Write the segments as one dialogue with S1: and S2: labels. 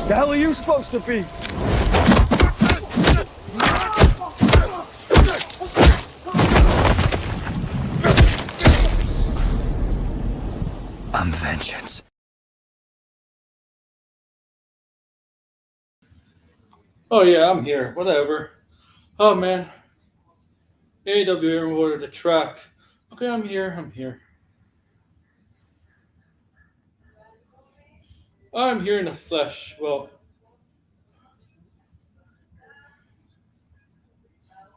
S1: The hell are you supposed to be? I'm vengeance.
S2: Oh yeah, I'm here. Whatever. Oh man. AWO Detracts. Okay, I'm here. I'm here in the flesh. Well,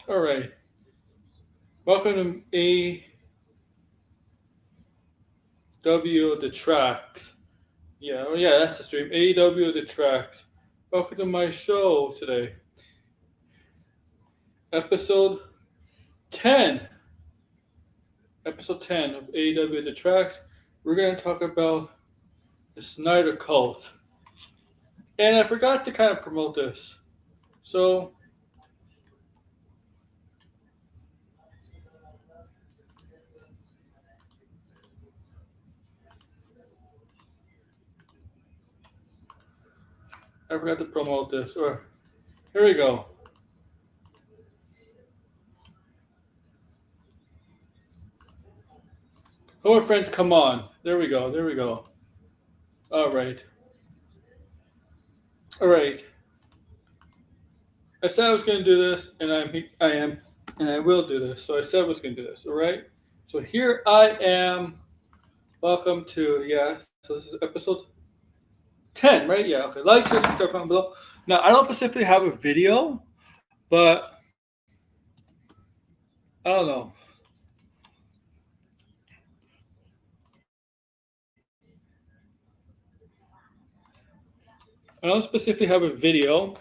S2: alright. Welcome to AWO Detracts. Yeah, that's the stream. AWO Detracts. Welcome to my show today. Episode 10. Episode 10 of AWO Detracts. We're going to talk about the Snyder Cult. And I forgot to kind of promote this. So, I forgot to promote this. Or, here we go. Oh, my friends, come on. There we go. All right. I said I was going to do this, and I am, and I will do this. So I said I was going to do this. All right. So here I am. Welcome to So this is episode 10, right? Yeah. Okay. Like, share, subscribe, comment below. Now I don't specifically have a video, but I don't know. I don't specifically have a video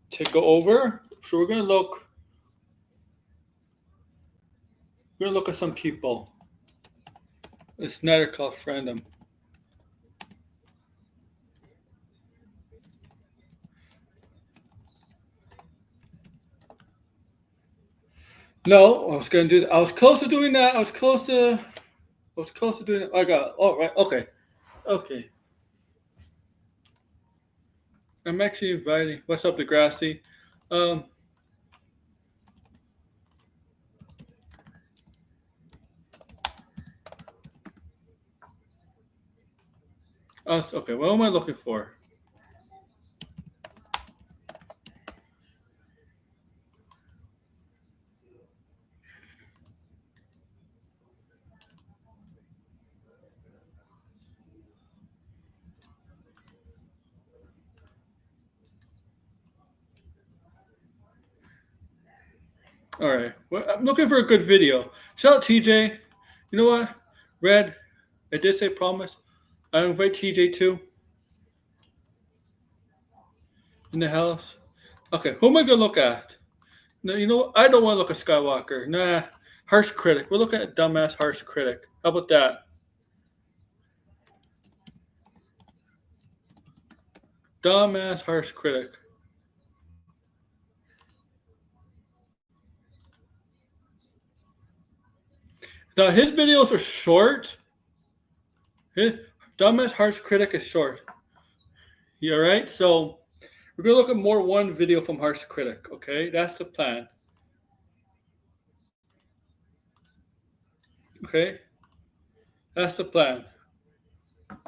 S2: to go over, so we're gonna look at some people. The Snyder Cult random. No, I was gonna do that. I was close to doing that. I was close to doing it. I got it. All right. Okay. I'm actually inviting. What's up, Degrassi? Okay. What am I looking for? All right. Well, I'm looking for a good video. Shout out TJ. You know what? Red, I did say promise. I invite TJ too. In the house. Okay, who am I gonna look at? No, you know what? I don't want to look at Skywalker. Nah. Harsh critic. We're looking at dumbass harsh critic. How about that? Dumbass harsh critic. Now his videos are short. His dumbass harsh critic is short. You alright? So we're gonna look at more one video from harsh critic. Okay, that's the plan. Okay, that's the plan.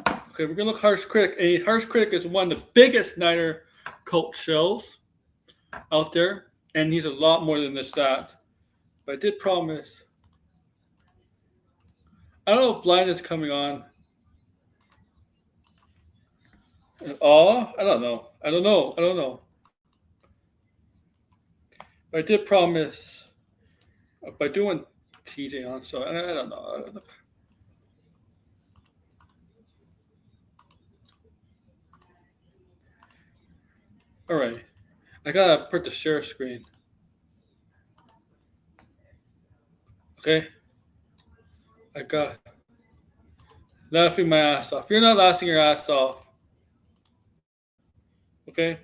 S2: Okay, we're gonna look harsh critic. A harsh critic is one of the biggest Snyder Cult shows out there, and he's a lot more than just that. But I did promise. I don't know if blind is coming on. Oh, I don't know. But I did promise by doing TJ on, so I don't know. All right, I gotta put the share screen. Okay, I got laughing my ass off. You're not laughing your ass off. Okay.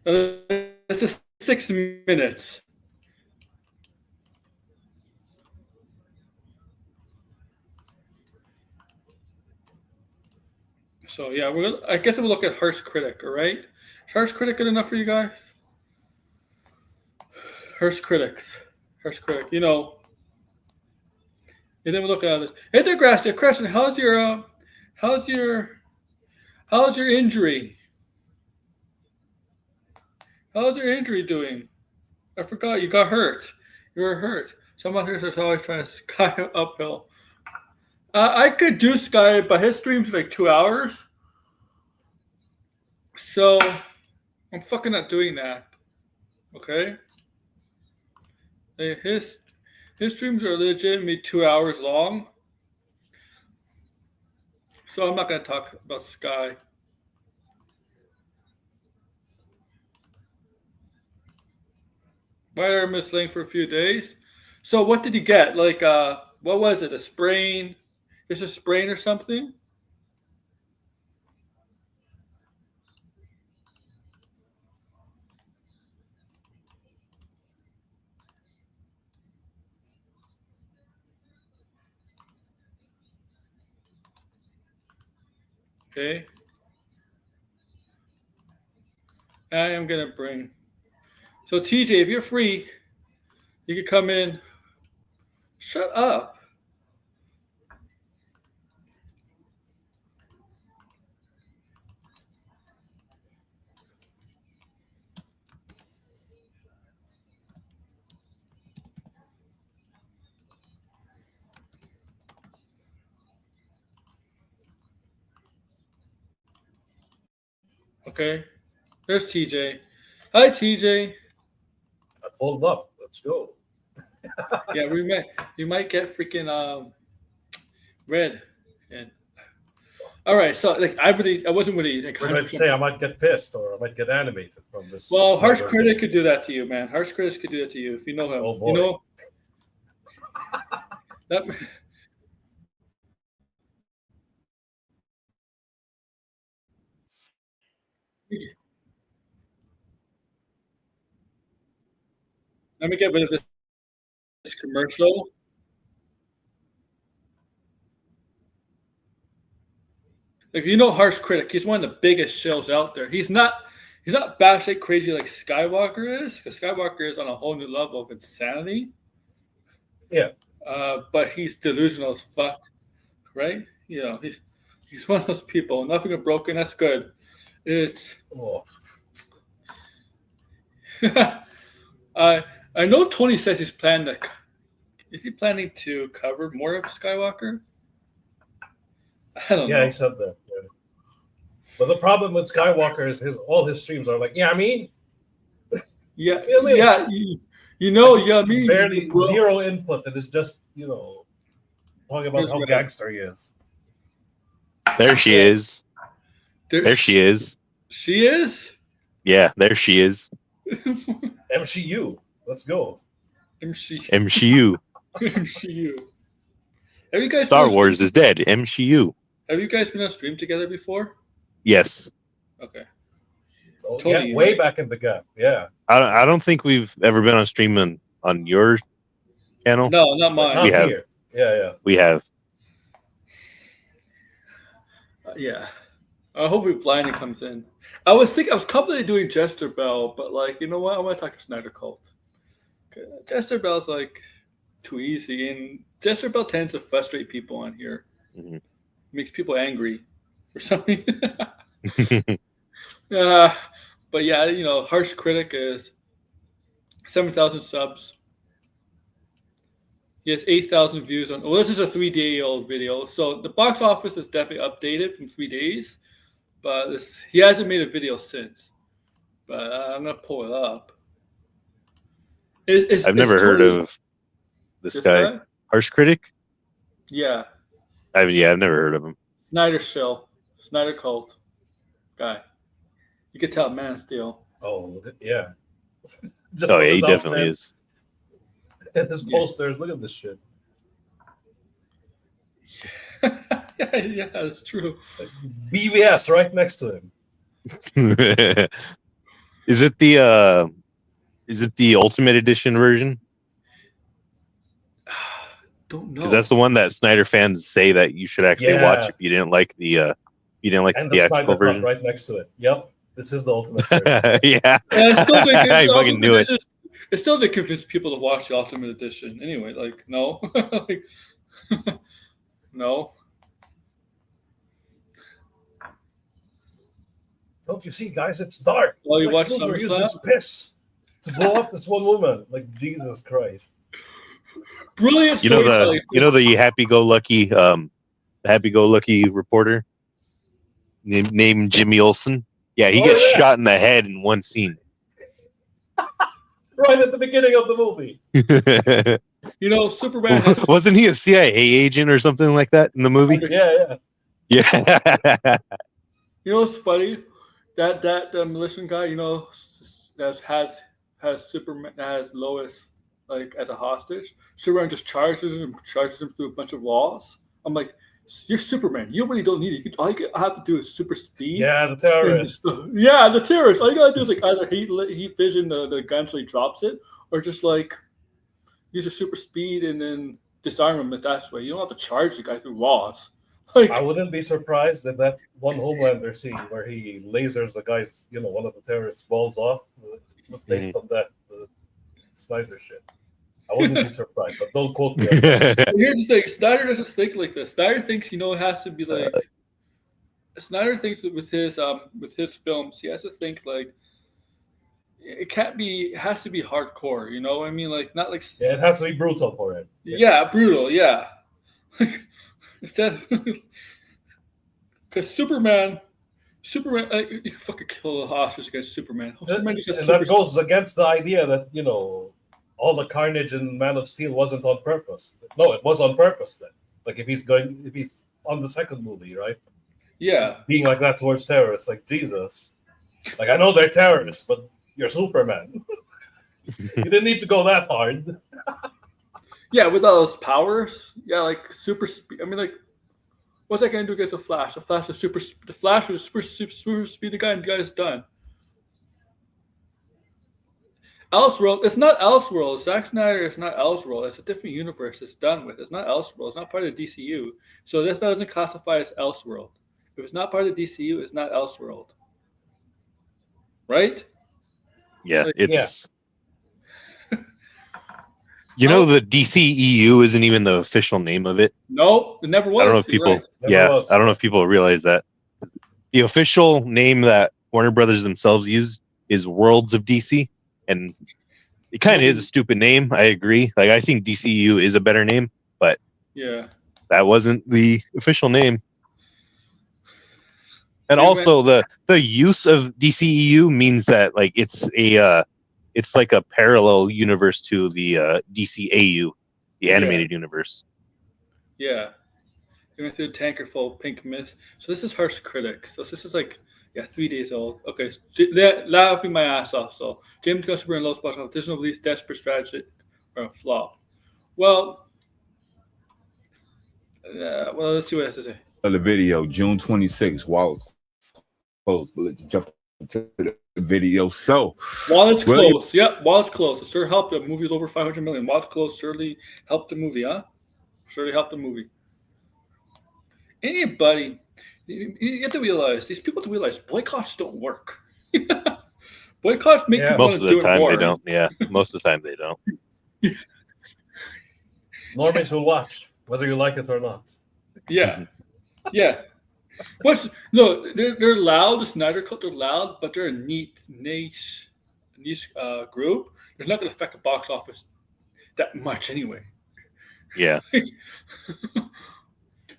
S2: This is 6 minutes. So yeah, I guess we'll look at Harsh Critic. All right, is Harsh Critic good enough for you guys? Harsh Critics, Harsh Critic. And then we'll look at this. Hey there, Gracia. Question: how's your how's your injury? How's your injury doing? I forgot you got hurt. You were hurt. Some others are always trying to sky uphill. I could do Sky, but his stream's like 2 hours. So I'm fucking not doing that. Okay? His streams are legitimately 2 hours long. So I'm not gonna talk about Sky. Why are missing for a few days? So what did you get? Like what was it? A sprain? Just a sprain or something? Okay. I am gonna bring. So TJ, if you're free, you can come in. Shut up. Okay. There's TJ. Hi TJ.
S3: I pulled up. Let's go.
S2: Yeah, we might get freaking red. And all right, so like I wasn't really like.
S3: I might say I might get pissed or I might get animated from this.
S2: Well, Harsh Critic could do that to you, man. Harsh Critic could do that to you if you know him.
S3: Oh, boy.
S2: You know that. Let me get rid of this commercial. Like Harsh Critic, he's one of the biggest shows out there. He's not batshit crazy like Skywalker is, because Skywalker is on a whole new level of insanity.
S3: Yeah.
S2: But he's delusional as fuck, right? He's one of those people. Nothing is broken. That's good. It's.
S3: Oh.
S2: I know Tony says he's planning to. Is he planning to cover more of Skywalker? I don't know.
S3: Yeah, he said that. Yeah. But the problem with Skywalker is all his streams are like, yeah, I mean,
S2: yeah,
S3: really?
S2: yeah, yeah, I mean,
S3: barely zero input, and it's just talking about how gangster he is.
S4: There she is. There she is.
S2: She is?
S4: Yeah, there she is.
S3: MCU. Let's go.
S4: MCU.
S2: MCU. Have you guys
S4: Star Wars is dead. MCU.
S2: Have you guys been on stream together before?
S4: Yes.
S2: Okay.
S3: Oh, yeah, way back in the gap. Yeah.
S4: I don't think we've ever been on stream on your channel.
S2: No, not mine.
S4: We have.
S3: Here. Yeah.
S4: We have.
S2: Yeah. I hope Blinding comes in. I was completely doing Jester Bell, but like, you know what? I want to talk to Snyder Cult. Jester Bell's like too easy, and Jester Bell tends to frustrate people on here.
S4: Mm-hmm.
S2: Makes people angry or something. But yeah, Harsh Critic is 7,000 subs. He has 8,000 views on. Well, this is a 3-day-old video, so the box office is definitely updated from 3 days. But he hasn't made a video since. But I'm gonna pull it up.
S4: I've never heard of this guy. Harsh Critic?
S2: Yeah.
S4: I've never heard of him.
S2: Snyder Show. Snyder Cult guy. You can tell Man of Steel.
S3: Oh, yeah.
S4: Oh, yeah, he definitely is.
S3: And his posters, look at this shit.
S2: Yeah, that's true.
S3: BVS right next to him.
S4: Is it the Ultimate Edition version?
S2: Don't know.
S4: Because that's the one that Snyder fans say that you should actually watch if you didn't like the You didn't like
S3: And
S4: the
S3: the
S4: theatrical
S3: Snyder Cut
S4: version?
S3: right next to it. Yep. This is the ultimate version.
S4: Yeah.
S2: I still think
S4: I fucking knew it.
S2: It still did convince people to watch the Ultimate Edition. Anyway, like no, like, no.
S3: Don't you see, guys? It's dark.
S2: Oh, you
S3: Lex
S2: watched
S3: Luthor used
S2: SummerSlam?
S3: this piss to blow up this one woman. Like, Jesus Christ.
S2: Brilliant
S4: You know
S2: storytelling.
S4: the happy-go-lucky reporter named Jimmy Olsen. Yeah, he gets shot in the head in one scene.
S3: Right at the beginning of the movie.
S2: You know, Superman has
S4: Wasn't he a CIA agent or something like that in the movie?
S3: Yeah.
S4: Yeah.
S2: You know what's funny? That militia guy, you know, that has Superman, has Lois like as a hostage. Superman just charges him through a bunch of walls. I'm like, you're Superman. You really don't need it. All you have to do is super speed.
S3: Yeah, the terrorist.
S2: Yeah, the terrorist. All you gotta do is like either heat vision the gun so he drops it, or just like use your super speed and then disarm him. That way, you don't have to charge the guy through walls. Like,
S3: I wouldn't be surprised if that one Homelander scene where he lasers the guy's, one of the terrorists' balls off was based on that the Snyder shit. I wouldn't be surprised, but don't quote me.
S2: Here's the thing: Snyder doesn't think like this. Snyder thinks it has to be like. Snyder thinks that with his films, he has to think like it can't be. It has to be hardcore. You know what I mean? Like not like.
S3: Yeah, it has to be brutal for him.
S2: Yeah, brutal. Yeah. Instead, because Superman, you can fucking kill a hostage against Superman. Superman just
S3: and that goes against the idea that all the carnage in Man of Steel wasn't on purpose. No, it was on purpose then. Like if he's on the second movie, right?
S2: Yeah.
S3: Being like that towards terrorists, like Jesus. Like I know they're terrorists, but you're Superman. You didn't need to go that hard.
S2: Yeah, with all those powers, yeah, like super speed. I mean, like, what's that gonna do against the Flash? The Flash is super speed. The guy and the guy is done. Elseworld, it's not Elseworld. Zack Snyder is not Elseworld. It's a different universe. It's done with. It's not Elseworld. It's not part of the DCU. So this doesn't classify as Elseworld. If it's not part of the DCU, it's not Elseworld. Right?
S4: Yeah,
S2: Like,
S4: it's. The DCEU isn't even the official name of it.
S2: No, it never was.
S4: I don't know if people.
S2: Right.
S4: I don't know if people realize that the official name that Warner Brothers themselves use is Worlds of DC, and it kind of is a stupid name. I agree. Like I think DCEU is a better name, but
S2: Yeah,
S4: that wasn't the official name. And also the use of DCEU means that like it's like a parallel universe to the DCAU, the animated universe.
S2: Yeah. We went through a tanker full of pink mist. So this is Harsh Critics. So this is like 3 days old. Okay, so laughing my ass off. So James Gunn Super and Lowe's box office. Additional release, desperate strategy, or a flop. Well, let's see what it has to say.
S5: The video, June 26th, while it's closed. But let's jump into the video. So
S2: while it's closed, while it's closed, it sure helped. The movie's over 500 million. While it's closed, surely helped the movie, huh? Surely helped the movie. Anybody, you have to realize, these people have to realize boycotts don't work. Boycotts make people
S4: most
S2: want
S4: of
S2: to do
S4: the time
S2: it more.
S4: they don't. Yeah, most of the time they don't.
S3: Normies will watch, whether you like it or not.
S2: Yeah. Yeah. They're loud, the Snyder Cut, they're loud, but they're a niche group. They're not going to affect the box office that much anyway.
S4: Yeah.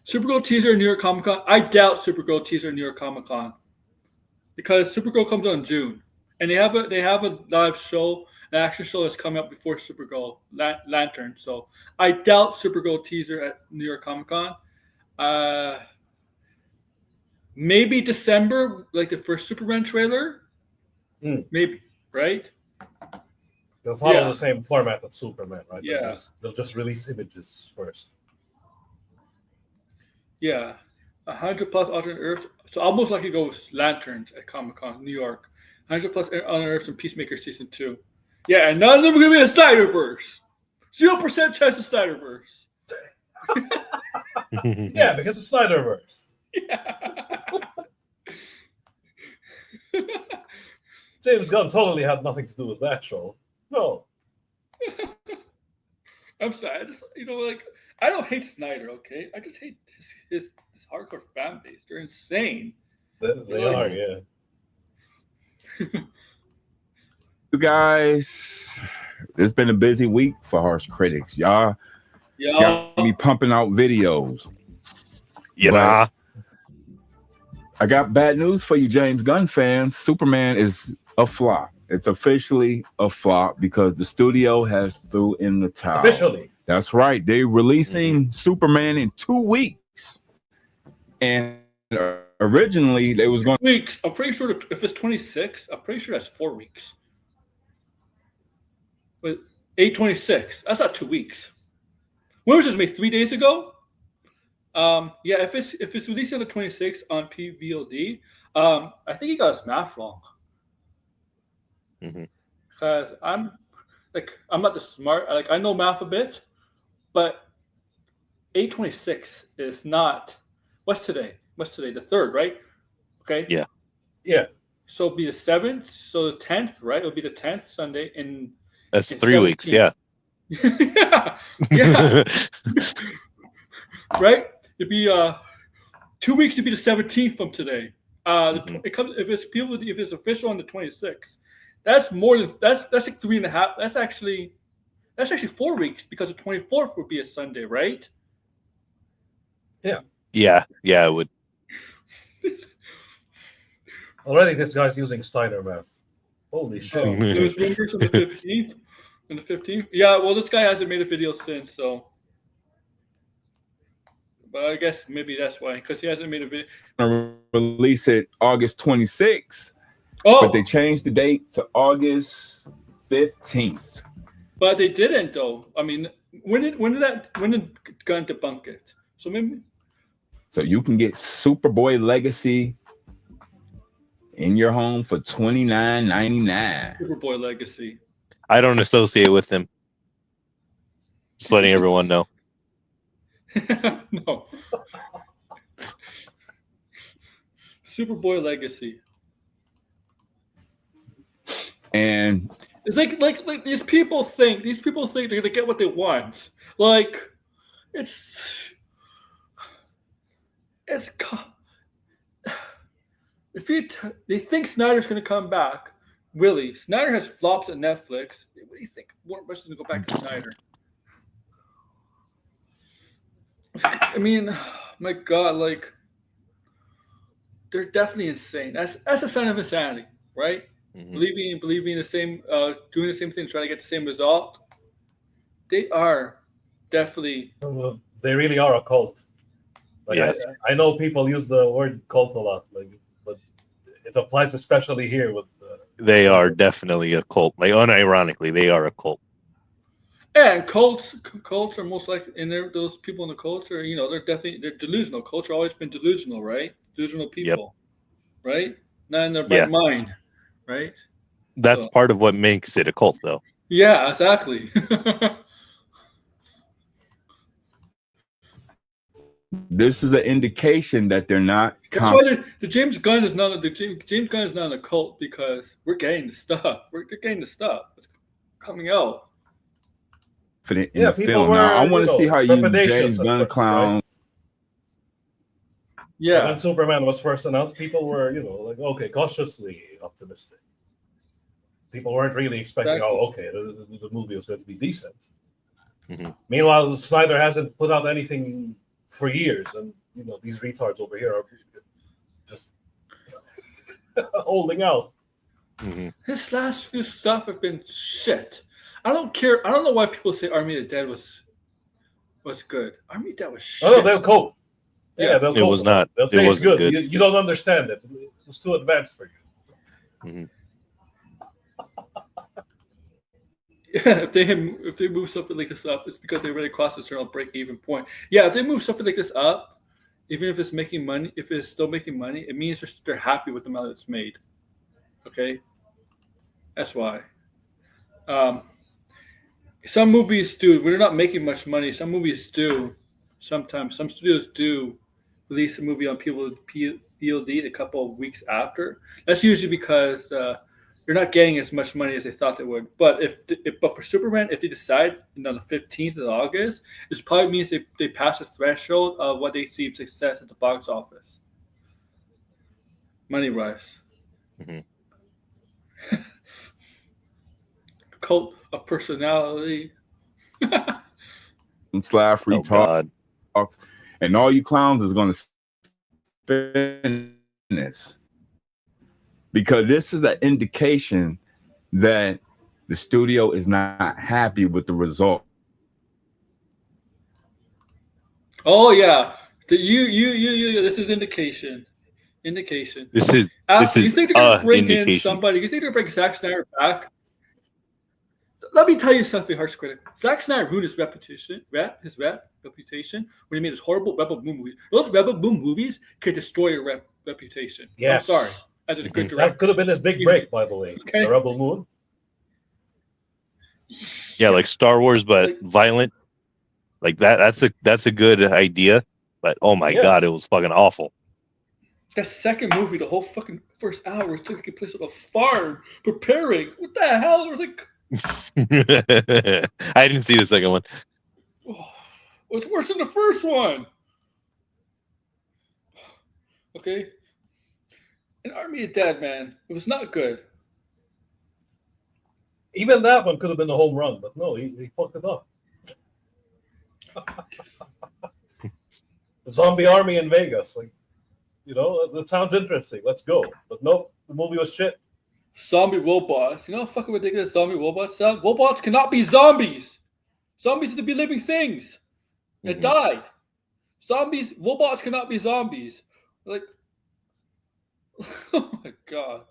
S2: Supergirl teaser in New York Comic Con. I doubt Supergirl teaser in New York Comic Con because Supergirl comes out in June, and they have a live show, an action show that's coming up before Supergirl Lantern. So I doubt Supergirl teaser at New York Comic Con. Maybe December, like the first Superman trailer. Maybe, right?
S3: They'll follow the same format of Superman, right?
S2: Yeah.
S3: They'll just release images first.
S2: Yeah. 100 plus alternate Earths. So almost like it goes Lanterns at Comic Con, New York. 100 plus alternate Earths and Peacemaker Season 2. Yeah, and none of them are going to be the Snyderverse. 0% chance of Snyderverse.
S3: Yeah, because it's Snyderverse.
S2: Yeah.
S3: James Gunn totally had nothing to do with that show. No.
S2: I'm sorry. I just, like, I don't hate Snyder, okay? I just hate his hardcore fan base. They're insane.
S3: They are, yeah.
S5: You guys, it's been a busy week for Harsh Critics. Y'all got me pumping out videos.
S4: Yeah.
S5: I got bad news for you, James Gunn fans. Superman is a flop. It's officially a flop because the studio has threw in the towel.
S3: Officially.
S5: That's right. They're releasing Superman in 2 weeks. And originally they was going
S2: weeks. I'm pretty sure if it's 26, I'm pretty sure that's 4 weeks. But 8/26, that's not 2 weeks. When was this made? 3 days ago? Yeah, if it's released on the 26th on PVOD, I think he got his math wrong. Because I'm not the smart. Like, I know math a bit, but 8/26 is not. What's today? The 3rd, right? Okay.
S4: Yeah.
S3: Yeah.
S2: So it'll be the 7th. So the 10th, right? It'll be the 10th Sunday in.
S4: That's 3 weeks. Yeah.
S2: yeah. Right. It'd be 2 weeks. It'd be the 17th from today. It comes if it's official on the 26th. That's more than that's like 3.5. That's actually 4 weeks because the 24th would be a Sunday, right?
S3: Yeah.
S4: Yeah, it would.
S3: Already this guy's using Steiner math. Holy shit.
S2: It was rumors on the 15th. On the 15th? Yeah, well, this guy hasn't made a video since, so. But I guess maybe that's why, because he hasn't made a video.
S5: release it August 26th.
S2: Oh,
S5: But they changed the date to August 15th.
S2: but they didn't, though. I mean, when did Gunn debunk it? So maybe.
S5: So you can get Superboy Legacy in your home for $29.99.
S2: Superboy Legacy.
S4: I don't associate with him. Just letting everyone know.
S2: No. Superboy Legacy.
S5: And
S2: It's like these people think they're gonna get what they want. Like, it's if they think Snyder's gonna come back. Really, Snyder has flops at Netflix. What do you think? Warner Brothers gonna go back to Snyder? I mean, my God, like, they're definitely insane. That's a sign of insanity, right? Believing the same, doing the same thing, trying to get the same result. They are definitely.
S3: They really are a cult. Like,
S4: Yeah.
S3: I know people use the word cult a lot, but it applies especially here with.
S4: They are definitely a cult. Like, unironically, they are a cult.
S2: And cults are most likely, and those people in the cults are, they're delusional. Cults have always been delusional, right? Delusional people, right? Not in their right mind, right?
S4: That's part of what makes it a cult, though.
S2: Yeah, exactly.
S5: this is an indication that they're not.
S2: That's why the James Gunn is not James Gunn is not a cult, because we're getting the stuff. They're getting the stuff. It's coming out.
S5: In the film. Now, I want to see how you James Gunn clown.
S3: Right?
S2: Yeah.
S3: When Superman was first announced, people were, like, okay, cautiously optimistic. People weren't really expecting, the movie was going to be decent. Meanwhile, Snyder hasn't put out anything for years, and these retards over here are just holding out.
S2: His last few stuff have been shit. I don't care. I don't know why people say Army of the Dead was good. Army of the Dead was shit.
S3: Oh, no, they'll cope. Yeah, they'll cope.
S4: It was not.
S3: They'll say
S4: it
S3: it's
S4: wasn't
S3: good.
S4: good.
S3: You don't understand it. It was too advanced for you.
S2: Yeah, if they move something like this up, it's because they already crossed a certain break-even point. Yeah, if they move something like this up, even if it's making money, if it's still making money, it means they're happy with the amount it's made. Okay, that's why. Some movies do. When they're not making much money, some movies do. Sometimes some studios do release a movie on PVOD a couple of weeks after. That's usually because You're not getting as much money as they thought they would. But but for Superman, if they decide on the 15th of August, it probably means they pass the threshold of what they see success at the box office. Money wise.
S4: Mhm.
S2: Cult of personality.
S5: Slav free
S4: Oh God.
S5: talks, and all you clowns is going to spend this because this is an indication that the studio is not happy with the result.
S2: Oh yeah, you. This is indication. Indication.
S4: This is
S2: You think they're gonna bring in
S4: indication.
S2: somebody? You think they're gonna bring Zack Snyder back? Let me tell you something, harsh critic. Zack Snyder ruined his reputation when he made his horrible Rebel Moon movies. Those Rebel Moon movies could destroy your reputation.
S3: Yes.
S2: I'm sorry. As a good director.
S3: That could have been his big break, by the way.
S2: Okay.
S3: The Rebel Moon.
S4: Yeah, like Star Wars, but
S2: Like-
S4: violent. Like that's a good idea, but oh my God, it was fucking awful.
S2: That second movie, the whole fucking first hour was taking place on a farm, preparing. What the hell? It was like,
S4: I didn't see the second one.
S2: oh, it was worse than the first one. Okay. An Army of Dead, man. It was not good.
S3: Even that one could have been a home run, but no, he fucked it up. The zombie army in Vegas, like, you know, that sounds interesting. Let's go. But nope, the movie was shit.
S2: Zombie robots. You know how fucking ridiculous zombie robots sound? Robots cannot be zombies. Zombies have to be living things that died. Robots cannot be zombies. Like, oh my God.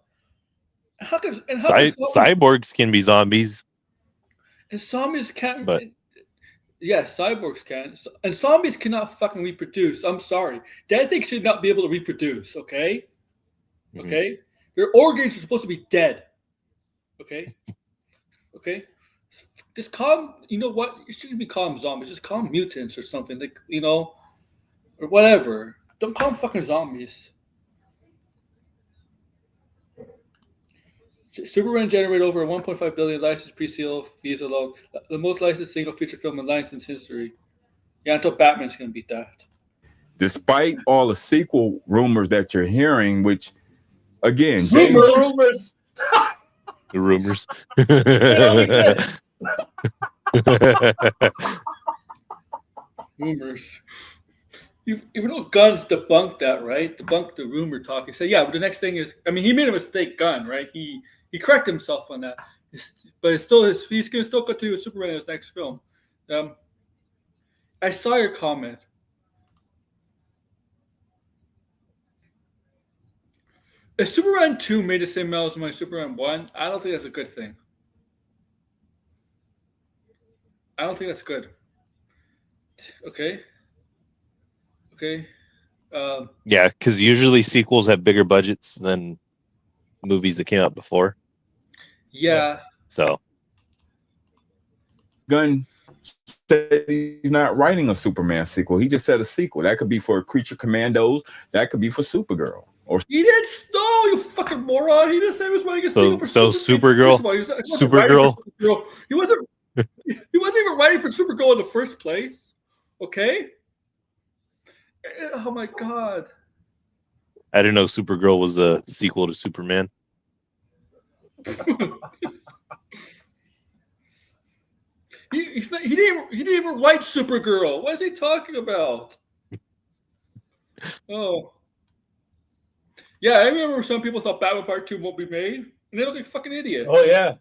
S4: Cyborgs can be zombies.
S2: And zombies can't.
S4: But-
S2: Yes, cyborgs can. And zombies cannot fucking reproduce. I'm sorry. Dead things should not be able to reproduce, okay?
S4: Mhm.
S2: Okay? Their organs are supposed to be dead. Okay? Okay? Just call them, you know what? You shouldn't be calling them zombies. Just call them mutants or something. Like, you know, or whatever. Don't call them fucking zombies. Superman generated over 1.5 billion licensed pre-sale fees alone, the most licensed single feature film in licensed history. Yeah, until Batman's gonna beat that.
S5: Despite all the sequel rumors that you're hearing, which again,
S3: Rumors.
S4: The rumors.
S3: don't exist.
S2: Rumors. Even though Gunn's debunked that, right? Debunked the rumor talk. He said, yeah, but the next thing is, I mean, he made a mistake, Gunn, right? He corrected himself on that. But he's going to still continue with Superman in his next film. I saw your comment. If Superman 2 made the same amount as my Superman 1, I don't think that's a good thing. I don't think that's good. Okay.
S4: Yeah, because usually sequels have bigger budgets than movies that came out before.
S2: Yeah.
S4: So
S5: Gunn said he's not writing a Superman sequel. He just said a sequel. That could be for Creature Commandos. That could be for Supergirl. Or
S2: He didn't. No, you fucking moron. He didn't say he was writing a sequel for
S4: Supergirl.
S2: First of all, he wasn't writing for Supergirl. He wasn't even writing for Supergirl in the first place. Okay. Oh my God.
S4: I didn't know Supergirl was a sequel to Superman.
S2: He didn't even write Supergirl. What is he talking about? Oh. Yeah, I remember some people thought Batman Part 2 won't be made, and they look like fucking idiots.
S3: Oh yeah.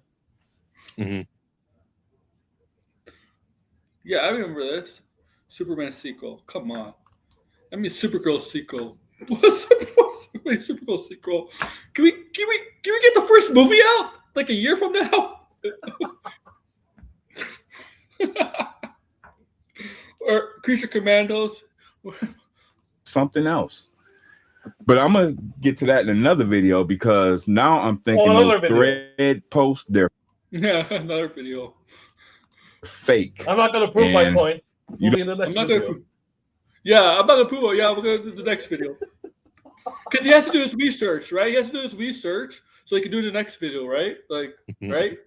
S4: Mm-hmm.
S2: Yeah, I remember this. Superman sequel. Come on. I mean Supergirl sequel. What's Supergirl sequel? Can we get the first movie out like a year from now? Or Creature Commandos?
S5: something else. But I'm gonna get to that in another video because now I'm thinking
S3: another
S5: those
S3: video.
S5: thread posts, they're
S2: Yeah, another video.
S5: fake.
S3: I'm not gonna prove my
S5: And
S3: point.
S5: you
S3: Only in the next
S2: I'm not
S3: video.
S2: gonna. Yeah, I'm not gonna prove it. Yeah, we're gonna do the next video. Because he has to do his research, right? He has to do his research. so he can do the next video, right? Like, right?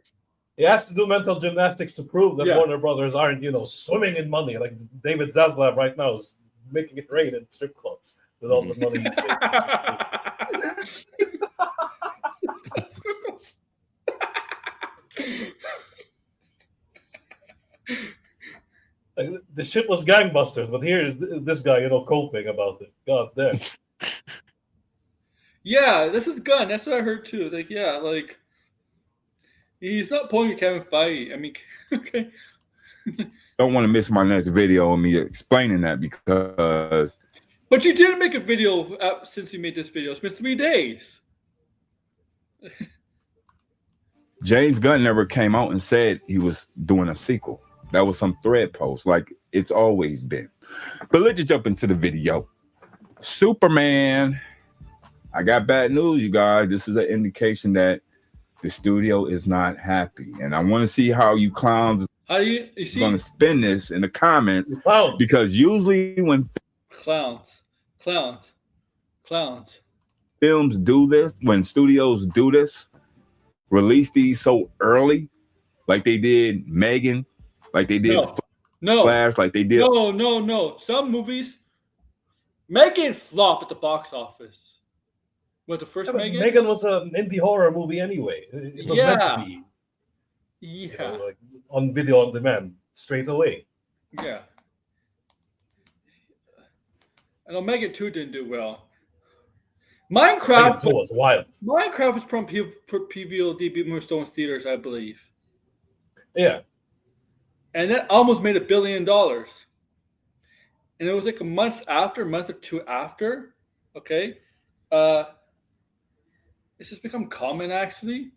S3: He has to do mental gymnastics to prove that
S2: Yeah.
S3: Warner Brothers aren't, swimming in money. Like David Zaslav right now is making it rain in strip clubs with all the money he paid. Like, the shit was gangbusters, but here's this guy, coping about it. God damn.
S2: Yeah, this is Gunn. That's what I heard too. Like, yeah, like he's not pulling a Kevin Feige. I mean, okay.
S5: Don't want to miss my next video on me explaining that because.
S2: But you didn't make a video since you made this video. It's been 3 days.
S5: James Gunn never came out and said he was doing a sequel. That was some thread post, like it's always been. But let's just jump into the video. Superman. I got bad news, you guys. This is an indication that the studio is not happy. And I want to see how you clowns
S2: How do you see?
S5: going to spin this in the comments.
S3: Clowns.
S5: Because usually when
S2: Clowns.
S5: films do this, when studios do this, release these so early, like they did Megan, like they did
S2: No.
S5: Flash, like they did.
S2: No. Some movies, Megan flopped at the box office. What, the first Megan?
S3: Megan was an indie horror movie anyway. It was meant to be.
S2: Yeah.
S3: Like on video on demand straight away.
S2: Yeah. I know Megan 2 didn't do well.
S3: Megan 2 was wild.
S2: Minecraft was from PVOD movie Stones theaters, I believe.
S3: Yeah.
S2: And that almost made $1 billion. And it was like a month or two after. Okay. It's just become common actually.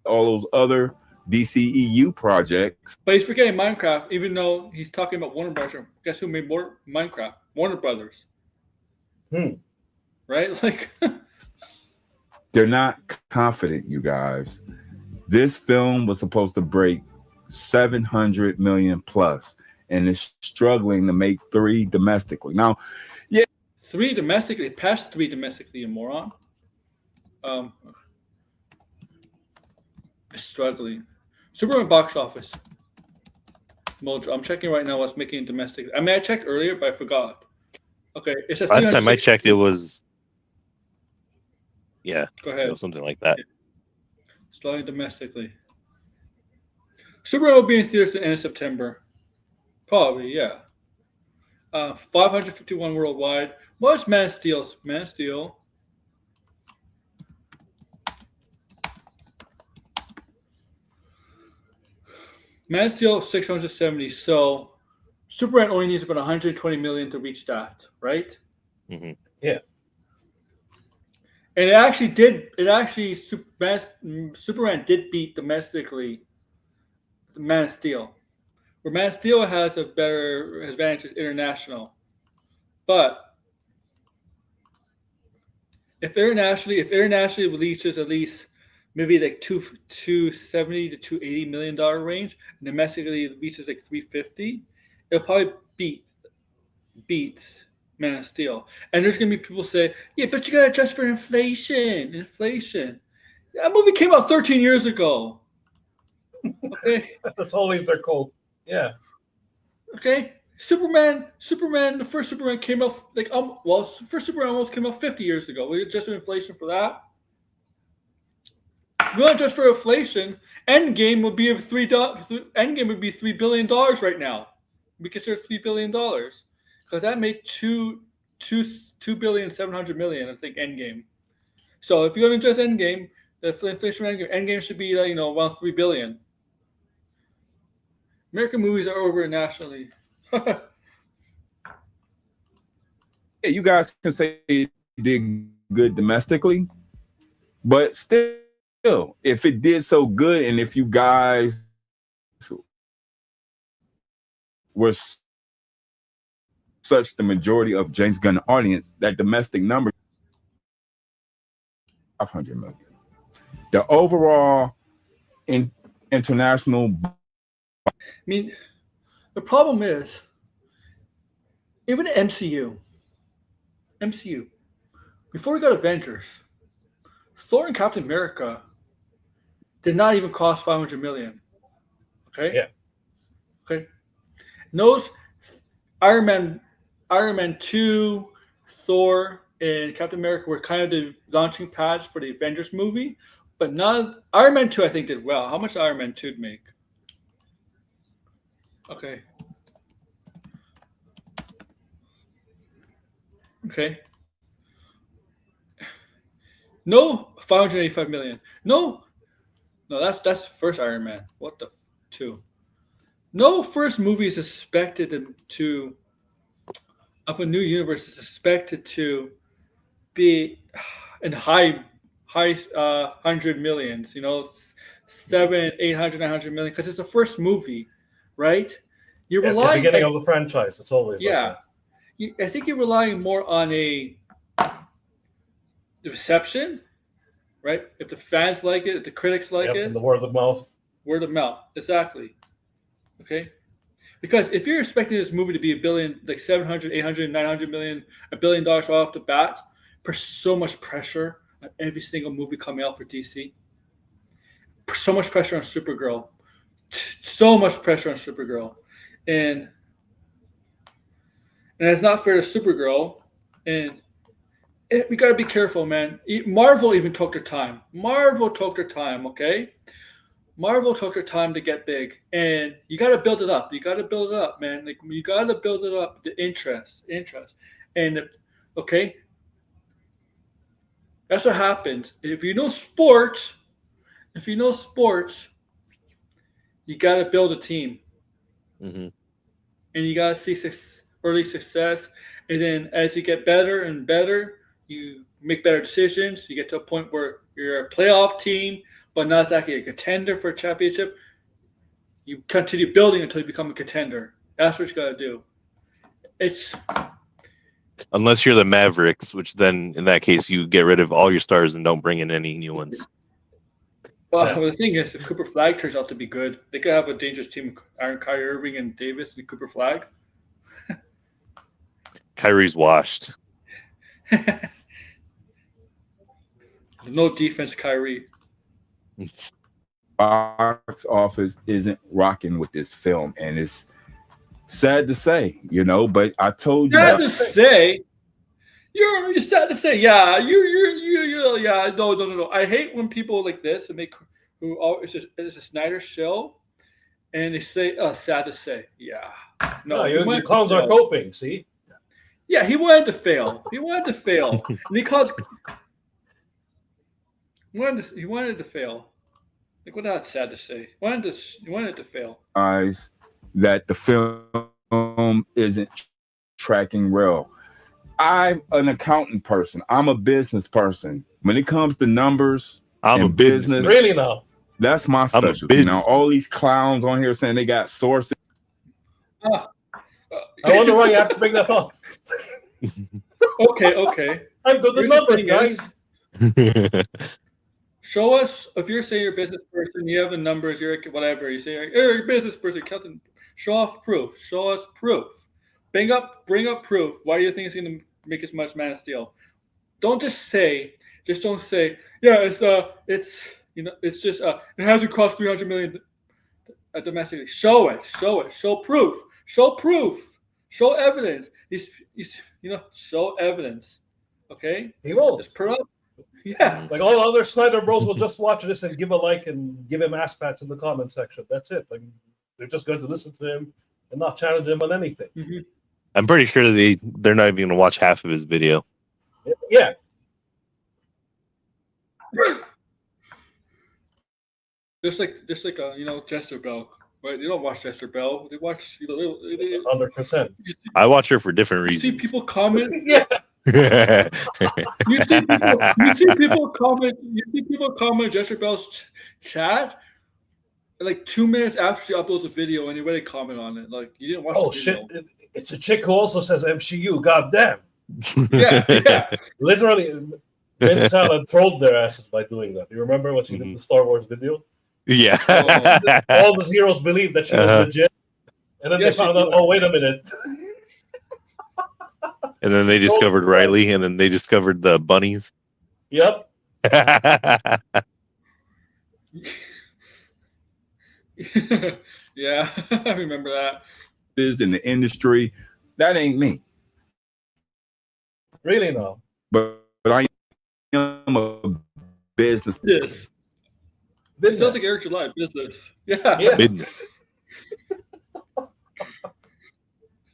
S5: All those other DCEU projects.
S2: But he's forgetting Minecraft, even though he's talking about Warner Brothers. Guess who made more Minecraft? Warner Brothers. Right? Like
S5: They're not confident, you guys. This film was supposed to break 700 million plus and is struggling to make 3 domestically. Now,
S2: 3 domestically, past 3 domestically, you moron. Struggling. Superman box office. Mojo. I'm checking right now what's making it domestic. I mean, I checked earlier, but I forgot. Okay, it's a
S4: Last time I checked, it was
S2: Go ahead.
S4: something like that.
S2: Struggling domestically. Superman will be in theaters at the end of September. Probably, yeah. 551 worldwide. What's Man of Steel? Man of Steel. Man of Steel 670. So Superman only needs about 120 million to reach that, right?
S4: Mm-hmm.
S3: Yeah.
S2: And it actually did. Superman did beat domestically the Man of Steel. Where Man of Steel has a better advantage is international. But if internationally releases at least maybe like 270 to 280 million dollar range, and domestically it reaches like 350, it'll probably beat Man of Steel. And there's gonna be people say, yeah, but you gotta adjust for inflation. That movie came out 13 years ago. Okay.
S3: That's always their code. Yeah.
S2: Okay. Superman, the first Superman came out first Superman almost came out 50 years ago. We adjusted inflation for that. If we adjust for inflation, Endgame would be $3 billion right now. We consider $3 billion because that made $2.7 billion. I think Endgame. So if you're going to adjust Endgame, the inflation Endgame should be around $3 billion. American movies are over nationally.
S5: yeah, you guys can say it did good domestically, but still, if it did so good, and if you guys were such the majority of James Gunn audience, that domestic number 500 million. The overall international.
S2: I mean, the problem is, even the MCU, before we got Avengers, Thor and Captain America did not even cost 500 million. Okay.
S3: Yeah.
S2: Okay. And those Iron Man 2, Thor, and Captain America were kind of the launching pads for the Avengers movie, but Iron Man 2 I think did well. How much did Iron Man 2 make? Okay. Okay. No, 585 million. No, that's the first Iron Man. What the two? No first movie is expected to of a new universe is expected to be in high 100 millions. You know, 7, 800, 900 million because it's the first movie, right? You're
S3: It's the
S2: relying
S3: beginning of the franchise. It's always like
S2: yeah.
S3: that.
S2: I think you're relying more on the reception, right? If the fans like it, if the critics like
S3: Yep,
S2: it,
S3: and the word of mouth.
S2: word of mouth, exactly. Okay, because if you're expecting this movie to be a billion, like 700, 800, 900 million, $1 billion right off the bat, there's so much pressure on every single movie coming out for DC. So much pressure on Supergirl, so much pressure on Supergirl, and it's not fair to Supergirl, and we got to be careful, man. Marvel even took their time. Okay? Marvel took their time to get big, and you got to build it up. You got to build it up, man. Like you got to build it up. The interest, and okay, that's what happens. If you know sports, you got to build a team,
S4: Mm-hmm.
S2: and you got to see early success, and then as you get better and better, you make better decisions. You get to a point where you're a playoff team, but not exactly a contender for a championship. You continue building until you become a contender. That's what you got to do. It's
S4: Unless you're the Mavericks, which then in that case you get rid of all your stars and don't bring in any new ones.
S2: well, the thing is, if Cooper Flag turns out to be good, they could have a dangerous team. Kyrie Irving and Davis and Cooper Flag.
S4: Kyrie's washed.
S2: No defense, Kyrie.
S5: Box office isn't rocking with this film, and it's sad to say, but I told you.
S2: Sad to say. You're sad to say, yeah. You yeah. No. I hate when people like this and it's a Snyder show, and they say, sad to say, yeah.
S3: No, your clowns are coping. See.
S2: Yeah, he wanted to fail. And he caused. He wanted to fail. Like, what that's sad to say. He wanted to fail.
S5: Eyes that the film isn't tracking well. I'm an accountant person. I'm a business person. When it comes to numbers,
S4: I'm a business.
S3: Really now.
S5: That's my specialty. Now, all these clowns on here saying they got sources.
S3: I wonder why you have to bring that up.
S2: Okay.
S3: I'm good at numbers, guys.
S2: Show us if you're saying you're a business person, you have the numbers, you're whatever. You say, hey, you're a business person, Captain. Show off proof. Show us proof. Bring up proof. Why do you think it's going to make as much Man of Steel? Don't don't say, yeah, it's just it hasn't cost 300 million domestically. Show it. Show proof. Show evidence. Show evidence. Okay?
S3: He won't.
S2: Just put up. Yeah.
S3: Like all other Snyder bros will just watch this and give a like and give him ass pats in the comment section. That's it. Like they're just going to listen to him and not challenge him on anything.
S2: Mm-hmm.
S4: I'm pretty sure they're not even going to watch half of his video.
S3: Yeah.
S2: Just like Jester Bell, right? They don't watch Jester Bell. They watch
S3: 100%.
S4: I watch her for different
S2: You see
S4: reasons.
S2: people comment.
S3: Yeah.
S2: You see people comment Jester Bell's chat like 2 minutes after she uploads a video, and they already comment on it. Like you didn't watch.
S3: Oh
S2: the video.
S3: shit! It's a chick who also says MCU. God damn.
S2: Yeah.
S3: Literally, Ben Salad trolled their asses by doing that. You remember when she did the Star Wars video?
S4: Yeah.
S3: All the zeros believed that she was legit, and then they found out. Oh, wait a minute.
S4: And then they discovered Riley, and then they discovered the bunnies.
S3: Yep.
S2: Yeah, I remember that.
S5: Is in the industry. That ain't me.
S3: Really, no.
S5: But I am a business.
S2: Yes. It sounds like
S3: Business.
S2: Eric July business. Yeah.
S3: Yeah.
S4: Business.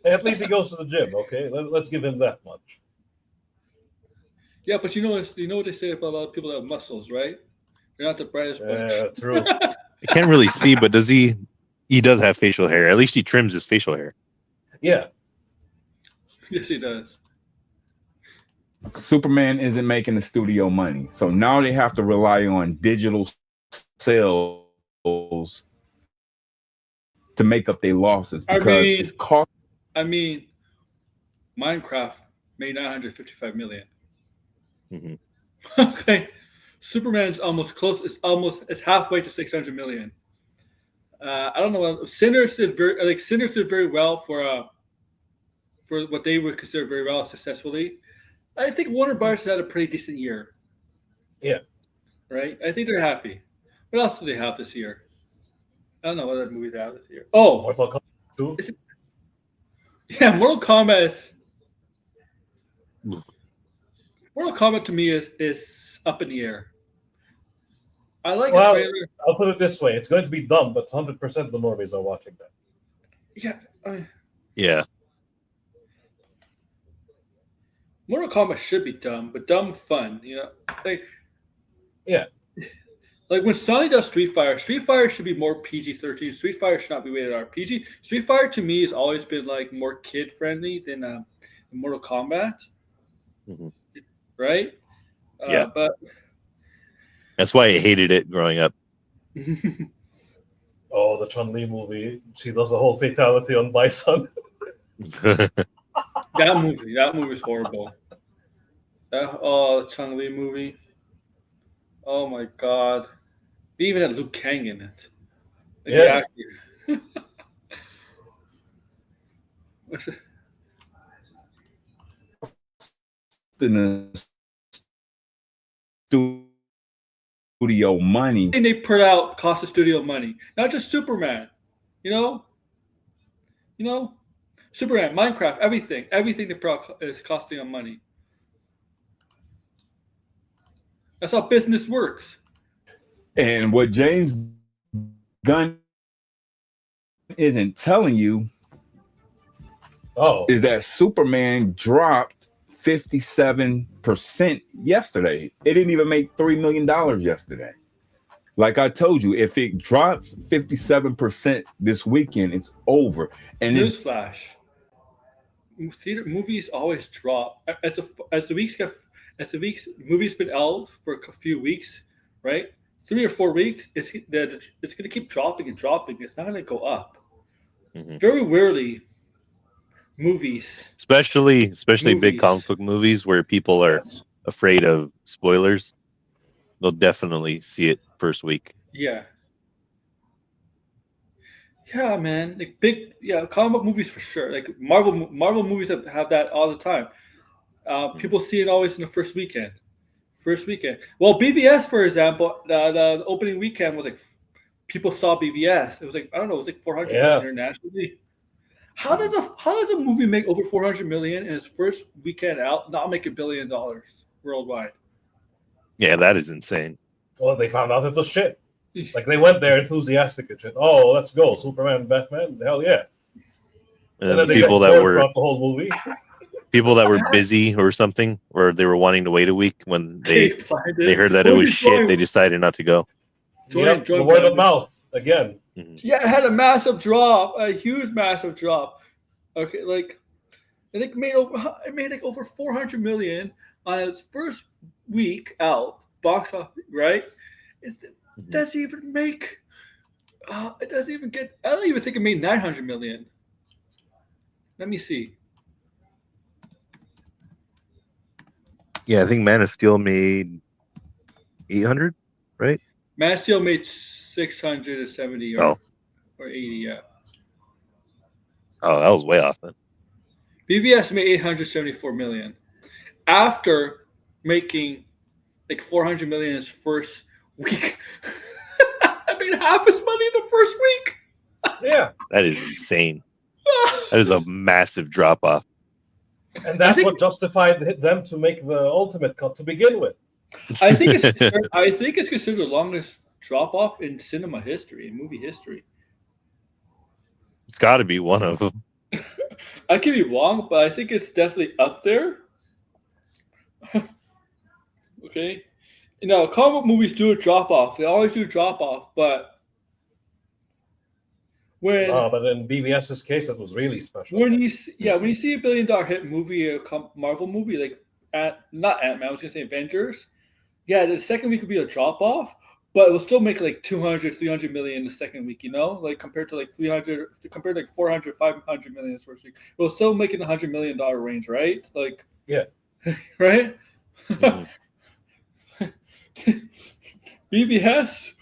S3: At least he goes to the gym. Okay, let's give him that much.
S2: Yeah, but you know what they say about a lot of people that have muscles, right? They're not the brightest bunch.
S3: True.
S4: I can't really see, but does he? He does have facial hair. At least he trims his facial hair.
S3: Yeah.
S2: Yes, he does.
S5: Superman isn't making the studio money. So now they have to rely on digital sales to make up their losses because it's cost.
S2: I mean, Minecraft made 955 million.
S4: Mhm.
S2: Okay, Superman's almost close. It's halfway to 600 million. I don't know. Sinners did very well for what they would consider very well successfully. I think Warner Bros. Had a pretty decent year.
S3: Yeah.
S2: Right. I think they're happy. What else do they have this year? I don't know what other movies they have this year. Oh,
S3: Mortal Kombat 2.
S2: yeah, Mortal Kombat. Mortal Kombat to me is up in the air. I like the
S3: Well,
S2: trailer.
S3: I'll put it this way: it's going to be dumb, but 100% of the normies are watching that.
S2: Yeah,
S4: Yeah.
S2: Mortal Kombat should be dumb, but dumb fun. You know,
S3: Yeah.
S2: Like when Sony does Street Fighter should be more PG-13. Street Fighter should not be rated R. PG. Street Fighter to me has always been like more kid friendly than Mortal Kombat,
S4: Mhm.
S2: right?
S4: Yeah.
S2: But
S4: That's why I hated it growing up.
S3: Oh, the Chun-Li movie. She does a whole fatality on Bison.
S2: that movie is horrible. The Chung-Li movie. Oh my god. They even had Liu Kang in it. Like the
S3: Yeah.
S2: actor. What's it?
S5: In the studio money.
S2: Everything they put out cost the studio money. Not just Superman. You know? Superman, Minecraft, everything they put out is costing them money. That's how business works.
S5: And what James Gunn isn't telling you
S3: Oh.
S5: is that Superman dropped 57% yesterday. It didn't even make $3 million yesterday. Like I told you, if it drops 57% this weekend, it's over. And
S2: Newsflash: theater movies always drop as the movies been out for a few weeks, right? 3 or 4 weeks, it's going to keep dropping and dropping. It's not going to go up.
S4: Mhm.
S2: Very rarely, movies.
S4: Especially big
S2: Movies.
S4: comic book movies where people are
S3: Yes.
S4: afraid of spoilers. They'll definitely see it first week.
S2: Yeah. Yeah, man. Like comic book movies for sure. Like Marvel movies have that all the time. People see it always in the first weekend. Well, BVS, for example, the opening weekend was like people saw BVS. It was like, I don't know, it was like 400 million internationally. How does a movie make over 400 million in its first weekend out, not make $1 billion worldwide?
S4: Yeah, that is insane.
S3: Well, they found out it was shit. Like they went there enthusiastic and shit. Oh, let's go, Superman, Batman, hell yeah!
S4: And then
S3: then
S4: the
S3: they
S4: people
S3: got
S4: that
S3: bored
S4: were
S3: throughout the whole movie.
S4: people that were busy or something, or they were wanting to wait a week when they
S2: They
S4: heard that it was shit, they decided not to go.
S3: Yep, the word of mouth again.
S4: Mhm.
S2: Yeah, it had a massive drop, a huge massive drop. Okay, like I think it made like over 400 million on its first week out box office, right? It doesn't even make. It doesn't even get. I don't even think it made 900 million. Let me see.
S4: Yeah, I think Man of Steel made 800, right?
S2: Man of Steel made 670 or 80. Yeah.
S4: Oh, that was way off then.
S2: BVS made 874 million after making like 400 million in his first week. I made half his money in the first week.
S3: Yeah,
S4: That is insane. That is a massive drop off.
S3: and that's
S2: think-
S3: what justified them to make the ultimate cut to begin with.
S2: I think it's considered the longest drop off in cinema history, in movie history.
S4: It's got to be one of them.
S2: I could be wrong, but I think it's definitely up there. Okay, comic book movies do a drop off. They always do drop off, but when
S3: But in BVS's case, it was really special.
S2: when you see $1 billion hit movie, a Marvel movie like not Ant-Man, I was gonna say Avengers. Yeah, the second week would be a drop off, but it will still make like 200, 300 million the second week. Like compared to like 400, 500 million the first week, it will still make it $100 million range, right? Like
S3: Yeah.
S2: right.
S4: Mhm.
S2: BVS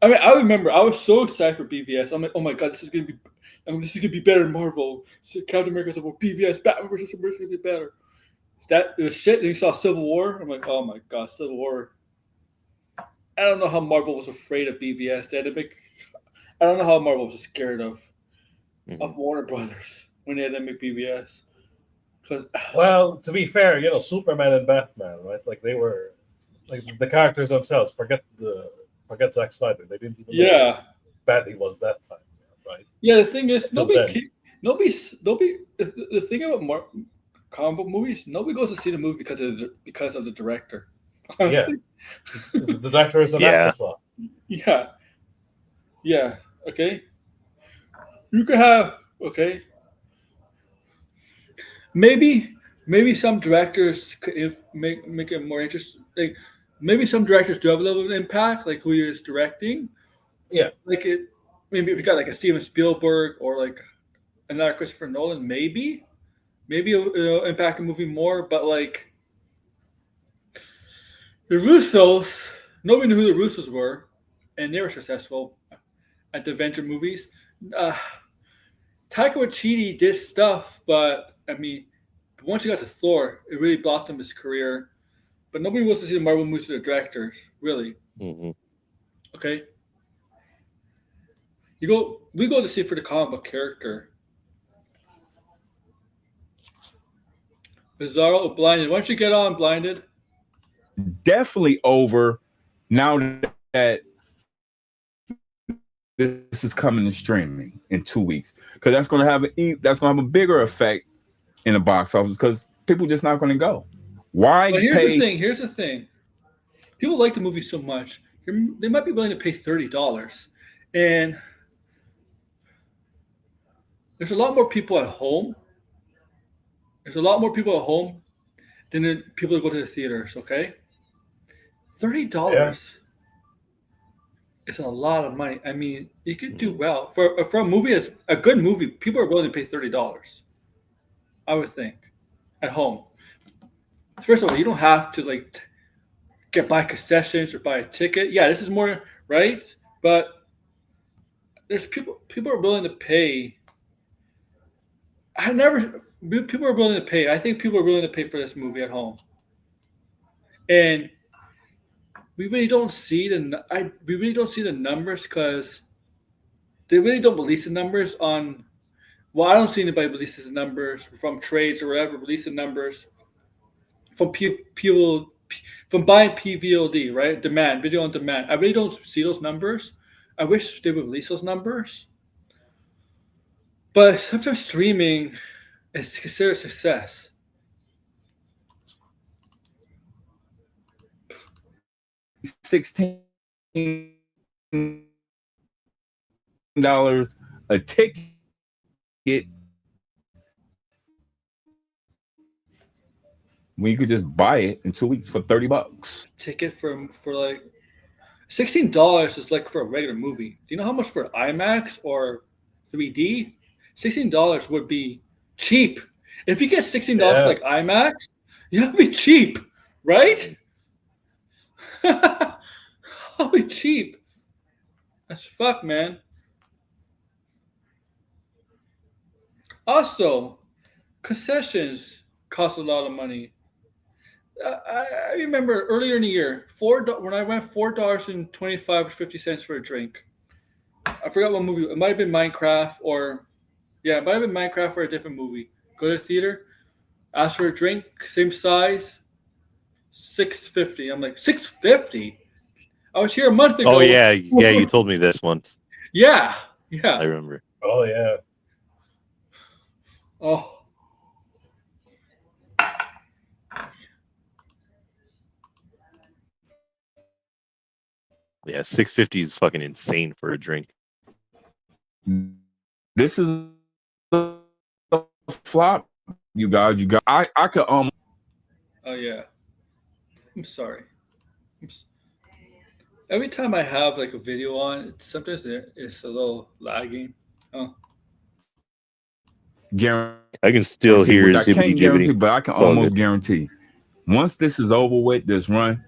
S2: I remember I was so excited for BVS. I'm like, oh my god, this is gonna be better than Marvel. Captain America's over BVS, Batman versus Superman is gonna be better. That was shit. And you saw Civil War. I'm like, oh my god, Civil War. I don't know how Marvel was afraid of BVS. I don't know how Marvel was scared of Warner Brothers when they had to make BVS.
S3: Well, to be fair, Superman and Batman, right? Like they were, like the characters themselves. Forget Zack Snyder. They didn't even know how bad he was that time, right?
S2: Yeah, the thing is,
S3: Until
S2: nobody. The thing about comic book movies, nobody goes to see the movie because of the director. Honestly.
S3: Yeah, the director is an afterthought.
S2: Yeah. Okay. You could have Maybe some directors could make it more interesting. Like maybe some directors do have a little bit of impact, like who is directing.
S3: Yeah.
S2: Like maybe if you got like a Steven Spielberg or like another Christopher Nolan, maybe it'll impact the movie more. But like the Russos, nobody knew who the Russos were, and they were successful at the Avenger movies. Taika Waititi did stuff, but I mean, once he got to Thor, it really blossomed his career. But nobody wants to see the Marvel movies with the directors, really.
S4: Mm-hmm.
S2: Okay. We go to see for the comic book character. Bizarro or Blinded. Why don't you get on Blinded?
S5: Definitely over now that this is coming to streaming in 2 weeks, because that's going to have a bigger effect in the box office because people just not going to go. Why
S2: But
S5: pay?
S2: Here's the thing. People like the movie so much, they might be willing to pay $30, and there's a lot more people at home. There's a lot more people at home than the people that go to the theaters. Okay, $30.
S3: Yeah.
S2: It's a lot of money. I mean, you could do well for a movie as a good movie. People are willing to pay $30. I would think, at home. First of all, you don't have to like buy concessions or buy a ticket. Yeah, this is more right, but there's people are willing to pay. People are willing to pay. I think people are willing to pay for this movie at home, and we really don't see the numbers because they really don't release the numbers on. Well, I don't see anybody releases the numbers from trades or whatever. Release the numbers from people from buying PVOD, right? Video on demand. I really don't see those numbers. I wish they would release those numbers. But sometimes streaming is considered a success.
S5: $16 a ticket. When you could just buy it in 2 weeks for $30.
S2: Ticket for like $16 is like for a regular movie. Do you know how much for IMAX or 3D? $16 would be cheap. If you get $16 for like IMAX, you have to be cheap, right? I'll be cheap. That's fuck, man. Also, concessions cost a lot of money. I remember earlier in the year, when I went $4.25 or 50 cents for a drink. I forgot what movie. It might have been Minecraft or it might have been Minecraft or a different movie. Go to the theater, ask for a drink, same size, $6.50. I'm like $6.50. I was here a month ago.
S4: Oh yeah, you told me this once.
S2: Yeah.
S4: I remember.
S3: Oh yeah.
S2: Oh.
S4: Yeah, $6.50 is fucking insane for a drink.
S5: This is a flop, you guys. I could
S2: Oh yeah. I'm sorry. Every time I have like a video on, sometimes it's a little lagging. Oh.
S5: guarantee,
S4: I can still hear
S5: which I can't
S4: zippity
S5: guarantee,
S4: jibbity.
S5: but I can
S4: It's all
S5: almost
S4: good.
S5: guarantee. Once this is over with, this run,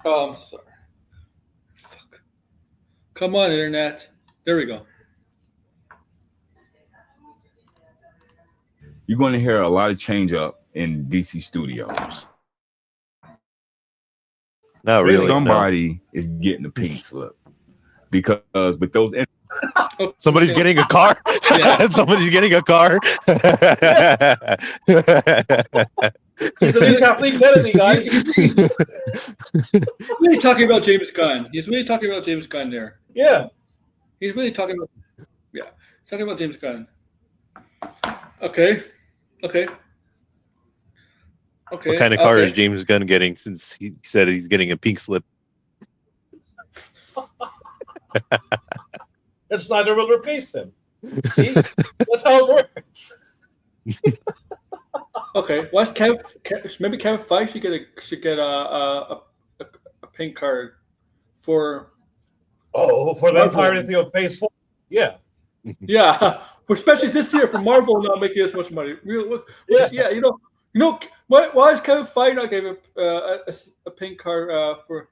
S2: Oh, I'm sorry. Fuck. Come on, internet. There we go.
S5: you're going to hear a lot of change up in DC studios.
S4: Not really. No.
S5: Somebody is getting a pink slip because with those
S4: Somebody's getting a car.
S2: Yeah.
S4: Somebody's getting a car.
S3: He's a new Kathleen Kennedy, guys.
S2: He's really talking about James Gunn. He's really talking about James Gunn there.
S3: Yeah.
S2: He's really talking about he's talking about James Gunn. Okay.
S4: What kind of car
S2: okay.
S4: is James Gunn getting since he said he's getting a pink slip?
S3: And Snyder will replace him. See? That's how it works.
S2: Okay. Why's maybe Kevin Feige should get a pink card for
S3: For the entirety of Phase 4. Yeah.
S2: Yeah, especially this year for Marvel not making as much money. Yeah, you know, why is Kevin Feige not giving a pink card for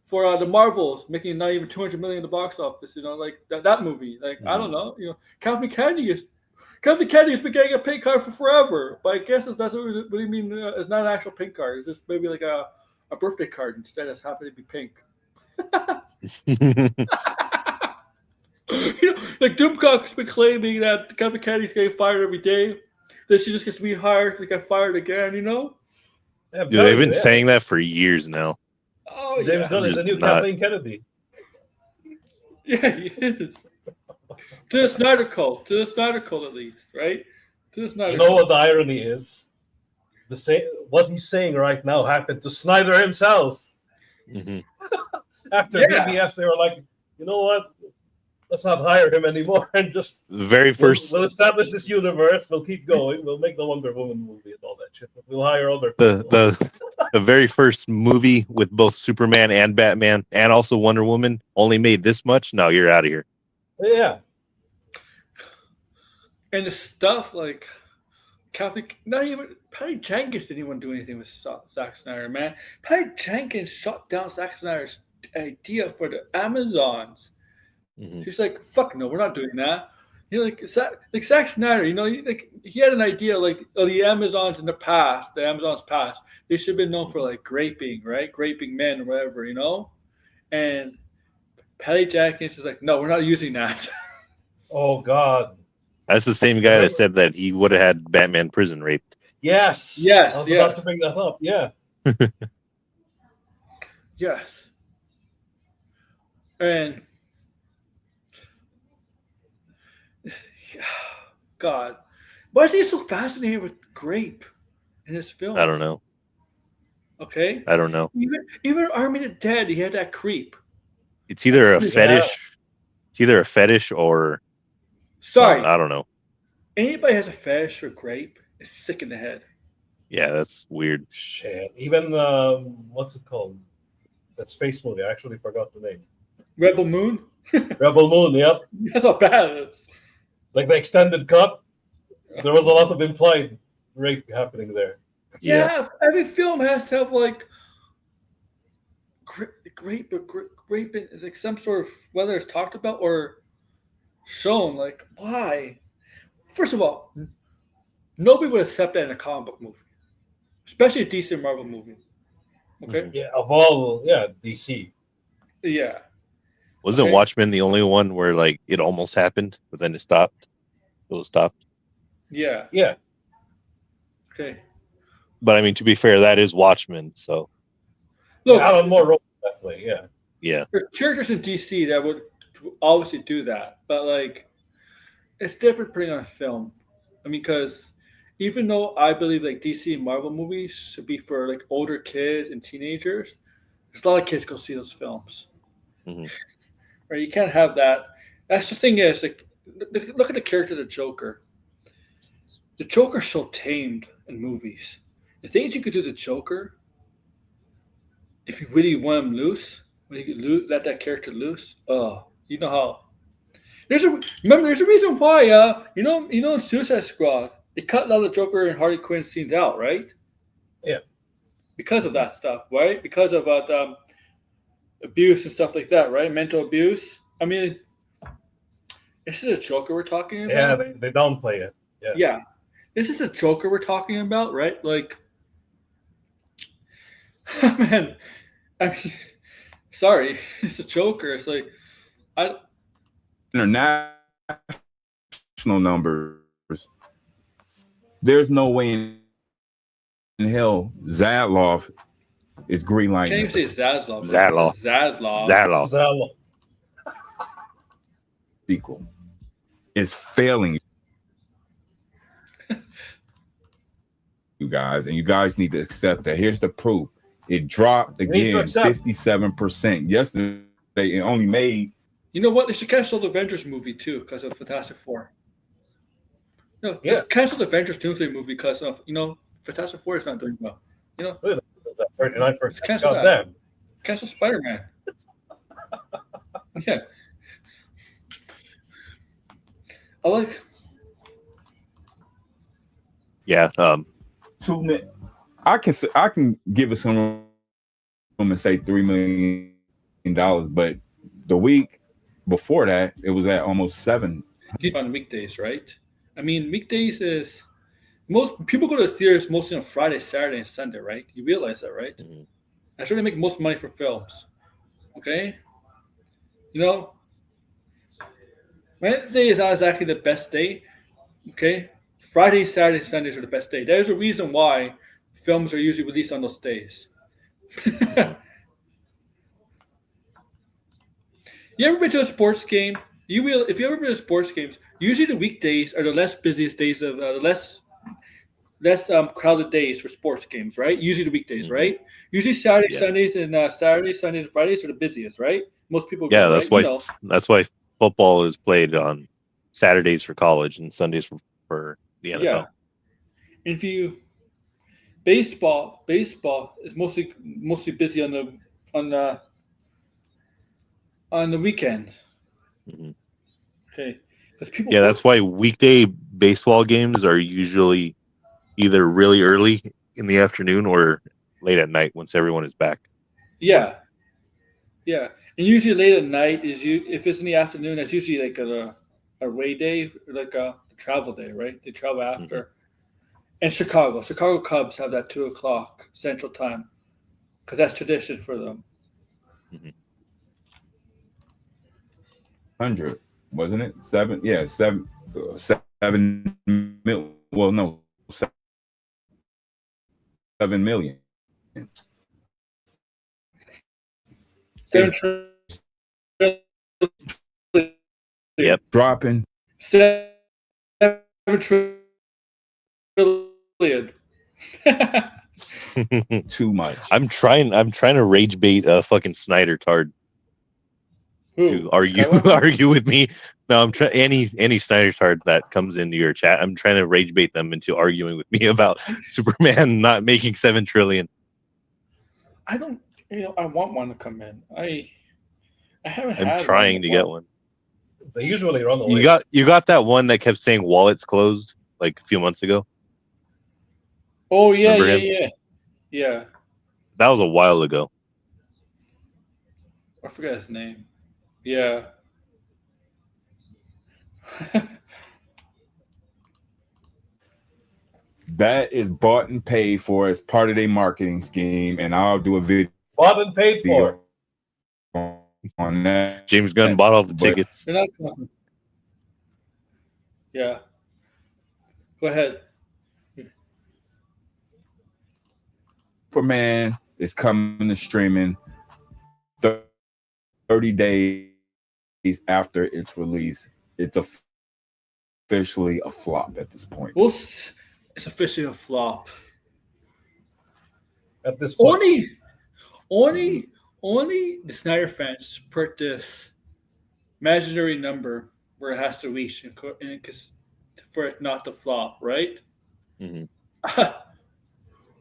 S2: for the Marvels making not even $200 million in the box office? Like that movie. Like I don't know. Kathleen Kennedy has been getting a pink card for forever, but I guess that's what you mean. It's not an actual pink card. It's just maybe like a birthday card instead. It's happy to be pink. Like Doomcock's been claiming that Kevin Kennedy's getting fired every day. That she just gets rehired to get fired again,
S3: Yeah,
S4: Dude, they've been saying that for years now.
S2: Oh,
S3: James Gunn is the new Kathleen Kennedy.
S2: Yeah, he is. To the Snyder Cult at least, right? To the Snyder
S3: You know
S2: Cult.
S3: what the irony is? What he's saying right now happened to Snyder himself.
S4: Mm-hmm.
S3: After
S2: Yeah.
S3: BBS, they were like, you know what? Let's not hire him anymore and just
S4: The very first,
S3: we'll establish this universe. We'll keep going. We'll make the Wonder Woman movie and all that shit. We'll hire other people.
S4: the very first movie with both Superman and Batman and also Wonder Woman only made this much. No, you're out of here.
S3: Yeah.
S2: And the stuff like not even Patty Jenkins didn't even do anything with Zack Snyder, man. Patty Jenkins shut down Zack Snyder's idea for the Amazons.
S4: Mm-hmm.
S2: She's like, "Fuck no, we're not doing that." Zack Snyder, he had an idea like the Amazons in the past, the Amazons past, they should have been known for like raping, right? Raping men or whatever, And Patty Jenkins is like, "No, we're not using that."
S3: Oh God.
S4: That's the same guy that said that he would have had Batman prison raped.
S3: Yes.
S2: Yes.
S3: I was about to bring that up. Yeah.
S2: Yes. And God, why is he so fascinated with grape in his film?
S4: I don't know.
S2: Okay.
S4: I don't know.
S2: Even Army of the Dead, he had that creep.
S4: It's either a fetish. It's either a fetish or.
S2: Sorry.
S4: I don't know.
S2: Anybody has a fetish for grape is sick in the head.
S4: Yeah, that's weird.
S3: Shit. Even what's it called? That space movie. I actually forgot the name.
S2: Rebel Moon.
S3: Rebel Moon. Yep.
S2: That's how bad it is.
S3: Like the extended cut. There was a lot of implied rape happening there.
S2: Yeah. Every film has to have like grape, like some sort of, whether it's talked about or shown. Like, why? First of all, nobody would accept that in a comic book movie, especially a DC Marvel movie. Okay.
S4: Mhm.
S3: Yeah, of all, yeah, DC.
S2: Yeah.
S4: Wasn't
S2: Okay.
S4: Watchmen the only one where like it almost happened, but then it stopped? It was stopped.
S2: Yeah.
S3: Yeah,
S2: Okay.
S4: But I mean, to be fair, that is Watchmen. So
S3: yeah,
S2: Look,
S3: Alan Moore wrote it definitely. Yeah,
S4: yeah.
S2: there's characters in DC that would obviously do that, but like, it's different putting on a film. I mean, because even though I believe like DC and Marvel movies should be for like older kids and teenagers, there's a lot of kids go see those films.
S4: Mhm.
S2: Right? You can't have that. That's the thing is like, look at the character of the Joker. The Joker's so tamed in movies. The things you could do to the Joker, if you really want him loose, when you could let that character loose, you know how. There's a reason why in Suicide Squad they cut a lot of Joker and Harley Quinn scenes out, right?
S3: yeah.
S2: Because of that stuff, right? Because of the abuse and stuff like that, right? Mental abuse. I mean, this is a Joker we're talking
S3: Yeah,
S2: about.
S3: they downplay it. Yeah,
S2: Yeah, this is a Joker we're talking about, right? Like, man, I mean, sorry, it's a Joker. It's like I
S5: International numbers. There's no way in hell Zadloff is green
S2: can't
S5: lighting
S2: even say
S5: this
S2: Zaslav.
S4: Zaslav.
S2: It's Zaslav.
S4: Zaloff.
S3: Zalo.
S5: sequel. It's failing you guys, and you guys need to accept that. Here's the proof. It dropped
S3: You need to
S5: again,
S3: accept.
S5: 57%. Yesterday, it only made
S2: You know what? They should cancel the Avengers movie too because of Fantastic Four. No,
S3: Yeah.
S2: let's cancel the Avengers Doomsday movie because of Fantastic Four is not doing well.
S3: Look at that 39%.
S2: Cancel
S3: God
S2: that.
S3: damn.
S2: Cancel Spider Man. Yeah, I like.
S4: Yeah.
S5: 2 million. I can give it some room and say $3 million, but the week before that, it was at almost 7.
S2: On weekdays, right? I mean, weekdays is most people go to the theaters mostly on Friday, Saturday, and Sunday, right? You realize that, right?
S4: Mhm.
S2: That's where they make most money for films. Okay, you know, Wednesday is not exactly the best day. Okay, Friday, Saturday, Sundays are the best day. There's a reason why films are usually released on those days. You ever been to a sports game? You will if you ever been to sports games. Usually the weekdays are the less busiest days of the less crowded days for sports games, right? Usually the weekdays,
S4: Mhm.
S2: right? Usually Saturday,
S4: Yeah.
S2: Sundays, and Saturdays, Sundays, and Fridays are the busiest, right? Most people
S4: Yeah,
S2: go,
S4: that's
S2: right?
S4: why that's why football is played on Saturdays for college and Sundays for the NFL.
S2: Yeah. And if you baseball is mostly busy on the on the weekend.
S4: Mhm.
S2: Okay, because people
S4: Yeah,
S2: work.
S4: that's why weekday baseball games are usually either really early in the afternoon or late at night once everyone is back.
S2: Yeah, yeah, and usually late at night is if it's in the afternoon, that's usually like a away day, like a travel day, right? They travel after. And Chicago Cubs have that 2 o'clock Central Time because that's tradition for them.
S4: Mhm.
S5: 100, wasn't it? 7, yeah, 7 mil. Well, no, 7 million.
S2: Central.
S4: Yep.
S5: Dropping
S2: 7 trillion.
S5: too much.
S4: I'm trying to rage bait a fucking Snyder tard to
S2: Who?
S4: argue
S2: Skywalker?
S4: argue with me. No, I'm trying any Snyder tard that comes into your chat. I'm trying to rage bait them into arguing with me about Superman not making 7 trillion.
S2: I don't. I want one to come in. I haven't
S4: I'm
S2: had
S4: trying
S2: one
S4: to
S2: in a
S4: get
S2: while.
S4: one.
S3: They usually run away.
S4: You got that one that kept saying wallets closed like a few months ago.
S2: Oh yeah,
S4: Remember
S2: yeah,
S4: him?
S2: yeah.
S4: That was a while ago.
S2: I forgot his name. Yeah.
S5: That is bought and paid for as part of their marketing scheme, and I'll do a video
S3: Bought and paid for.
S5: on that.
S4: James Gunn bought all the
S5: But
S4: tickets.
S2: They're not coming. Yeah. Go ahead.
S5: Superman is coming to streaming 30 days after its release. It's officially a flop at this point.
S2: It's officially a flop.
S3: At this point.
S2: Only the Snyder fans put this imaginary number where it has to reach for it not to flop, right?
S4: Mhm.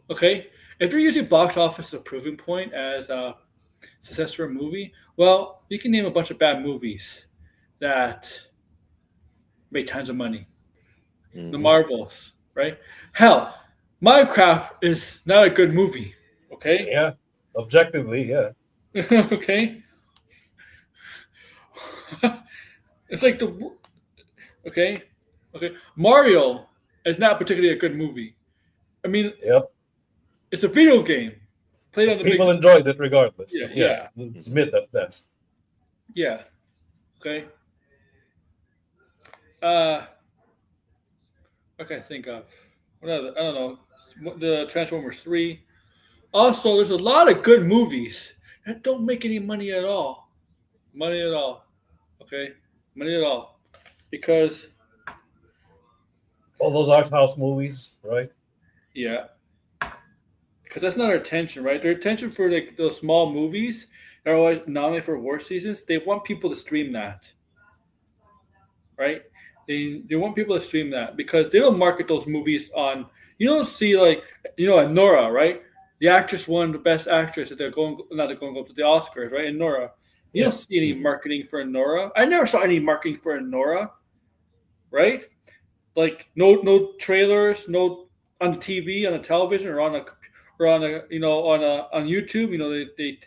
S2: Okay. If you're using box office as a proving point as a success for a movie, well, you can name a bunch of bad movies that made tons of money. The Marvels, right? Hell, Minecraft is not a good movie. Okay.
S3: Yeah. Objectively, yeah.
S2: Okay. It's like okay. Mario is not particularly a good movie. I mean,
S3: Yep.
S2: it's a video game played on the
S3: People
S2: big.
S3: enjoyed it regardless.
S2: Yeah,
S3: Yeah. It's mid at best.
S2: Yeah. Okay. What can I think of? What other? I don't know. The Transformers 3. Also, there's a lot of good movies that don't make any money at all. Money at all. Okay? Money at all. Because,
S3: All those art house movies, right?
S2: yeah. Because that's not their attention, right? Their attention for like those small movies that are always nominated for award seasons, they want people to stream that. Right? They want people to stream that because they don't market those movies on. You don't see like Nora, right? The actress won the best actress at the the Oscars, right? And Nora, you don't see any marketing for Nora. I never saw any marketing for Nora, right? Like no trailers, no on TV, on the television, or on YouTube, they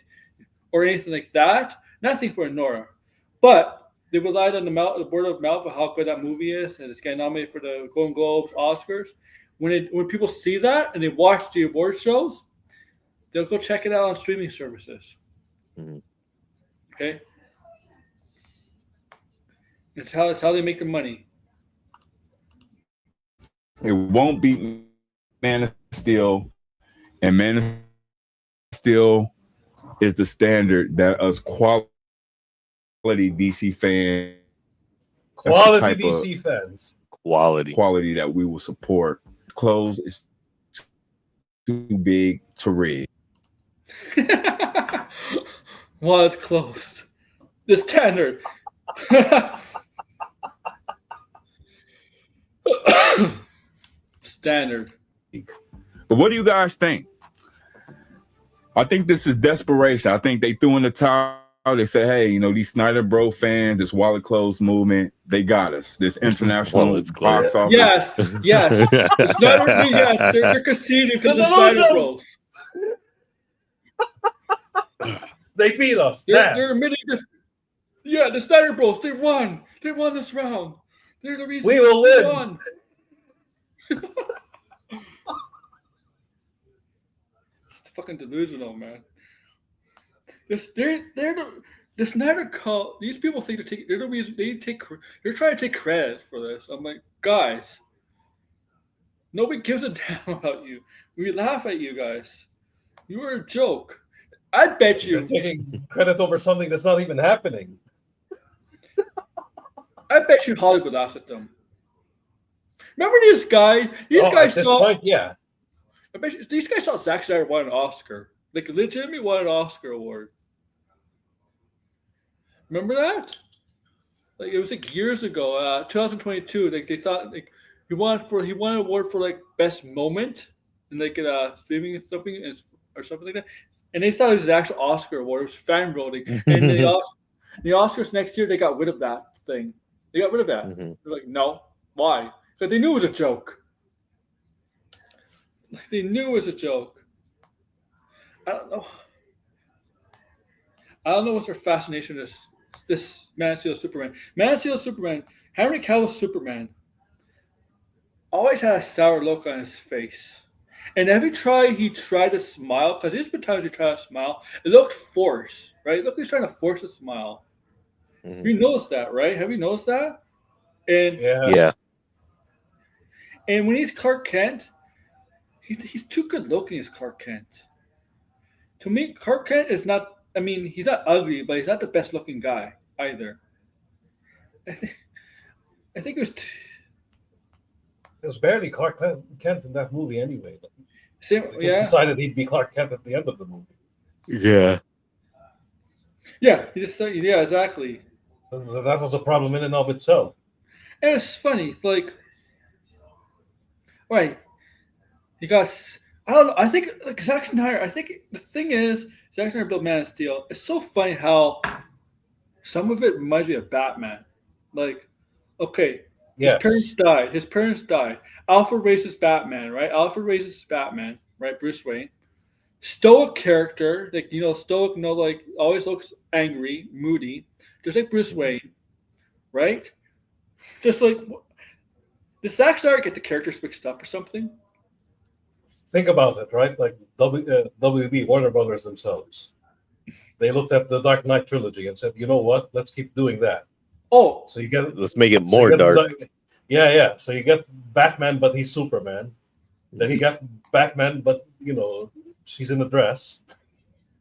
S2: or anything like that. Nothing for Nora, but they relied on the word of mouth of how good that movie is, and it's getting nominated for the Golden Globes, Oscars. When people see that and they watch the award shows, they'll go check it out on streaming services.
S4: Mhm.
S2: Okay, it's how they make the money.
S5: it won't beat Man of Steel, and Man of Steel is the standard that us quality DC fans,
S3: Quality
S5: type of
S3: DC fans.
S4: Quality.
S5: that we will support. Clothes is too big to read.
S2: Well, it's closed. The standard. Standard.
S5: But what do you guys think? I think this is desperation. I think they threw in the towel. They said, hey, these Snyder Bro fans, this wallet close movement, they got us. This international
S4: Wallets
S5: box
S4: closed.
S5: office.
S2: Yes. The Snyder, they're conceding because the Snyder Bros.
S3: They beat us.
S2: They're admitting this. Yeah, the Snyder Bros. They won. They won this round. They're the reason
S3: We will
S2: they
S3: win.
S2: won. It's fucking delusional, man. The Snyder Cult. These people think they're the reason they're trying to take credit for this. I'm like, guys, nobody gives a damn about you. We laugh at you guys. You are a joke. I bet you.
S3: You're taking credit over something that's not even happening.
S2: I bet you Hollywood laughs at them. Remember these guys?
S3: At this point, yeah.
S2: I bet you, these guys thought Zack Snyder won an Oscar. Like legitimately won an Oscar award. Remember that? Like it was like years ago, 2022. Like they thought like he won an award for like best moment and like streaming something or something like that. And they thought it was an actual Oscar award. It was fan voting. And the Oscars next year they got rid of that thing. They got rid of that.
S4: Mm-hmm.
S2: They're like, no, why? Because they knew it was a joke. They knew it was a joke. I don't know what's their fascination with this Man of Steel Superman. Man of Steel Superman, Henry Cavill's Superman always had a sour look on his face. And every try he tried to smile, because there's been times he tried to smile, it looked forced, right? Look, he's trying to force a smile.
S4: Mhm.
S2: You noticed that, right? Have you noticed that? And
S3: Yeah.
S2: and when he's Clark Kent, he's too good looking as Clark Kent. To me, Clark Kent is not. I mean, he's not ugly, but he's not the best looking guy either. I think. I think it was.
S3: There's barely Clark Kent in that movie anyway.
S2: Same,
S3: They just
S2: yeah,
S3: decided he'd be Clark Kent at the end of the movie.
S4: Yeah.
S2: yeah. He just yeah, exactly.
S3: And that was a problem in and of itself.
S2: And it's funny. It's like, right. He got. I don't know. I think like Zack Snyder. I think the thing is Zack Snyder built Man of Steel. It's so funny how some of it reminds me of Batman. Like, okay,
S3: Yes.
S2: His parents died. Alfred raises Batman, right? Alfred raises Batman, right? Bruce Wayne. Stoic character, like stoic, like always looks angry, moody, just like Bruce Wayne, right? Just like, does Zack Snyder get the characters mixed up or something?
S3: Think about it, right? Like WB, Warner Brothers themselves. They looked at the Dark Knight trilogy and said, you know what? Let's keep doing that.
S2: Oh,
S3: So you get
S4: Let's make it
S3: so you
S4: more
S3: get
S4: dark.
S3: yeah. So you get Batman, but he's Superman. Then you get Batman, but she's in a dress.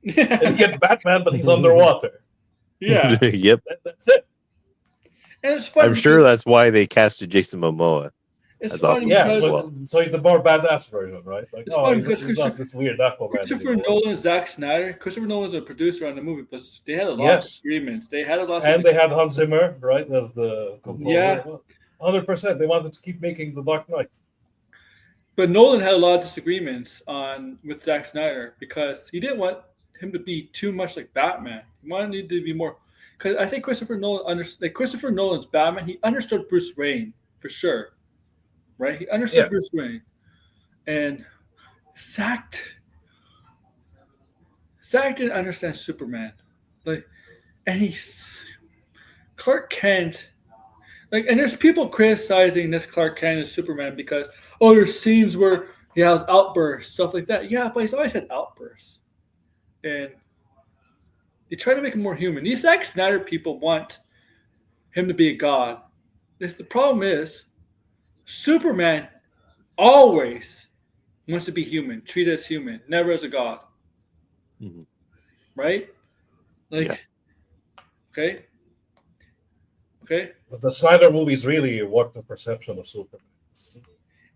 S3: And you get Batman, but he's underwater.
S2: yeah,
S4: Yep.
S3: That's it.
S2: and it's funny.
S4: I'm sure
S2: because-
S4: that's why they casted Jason Momoa.
S2: it's
S4: That's
S2: funny
S4: awesome.
S3: Yeah,
S2: because
S3: so he's the more badass version, right? Like,
S2: It's funny
S3: he's
S2: because
S3: not this weird Aquaman
S2: Christopher
S3: anymore.
S2: Nolan, Zack Snyder. Christopher Nolan's a producer on the movie, but they had a lot of
S3: Yes.
S2: agreements. They had a lot.
S3: And they had Hans Zimmer, right, as the composer.
S2: Yeah.
S3: 100%. They wanted to keep making The Dark Knight.
S2: But Nolan had a lot of disagreements with Zack Snyder because he didn't want him to be too much like Batman. He wanted him to be more. Because I think Christopher Nolan's Batman. He understood Bruce Wayne for sure, right? He understood
S3: Yeah.
S2: Bruce Wayne, and Zack didn't understand Superman, and he's Clark Kent. And there's people criticizing this Clark Kent as Superman because, there's scenes where he has outbursts, stuff like that. Yeah, but he's always had outbursts. And they try to make him more human. These Zack Snyder people want him to be a god. The problem is, Superman always wants to be human, treated as human, never as a god.
S4: Mhm.
S2: Right?
S4: Yeah.
S2: Okay.
S3: But the Snyder movies really warped the perception of Superman.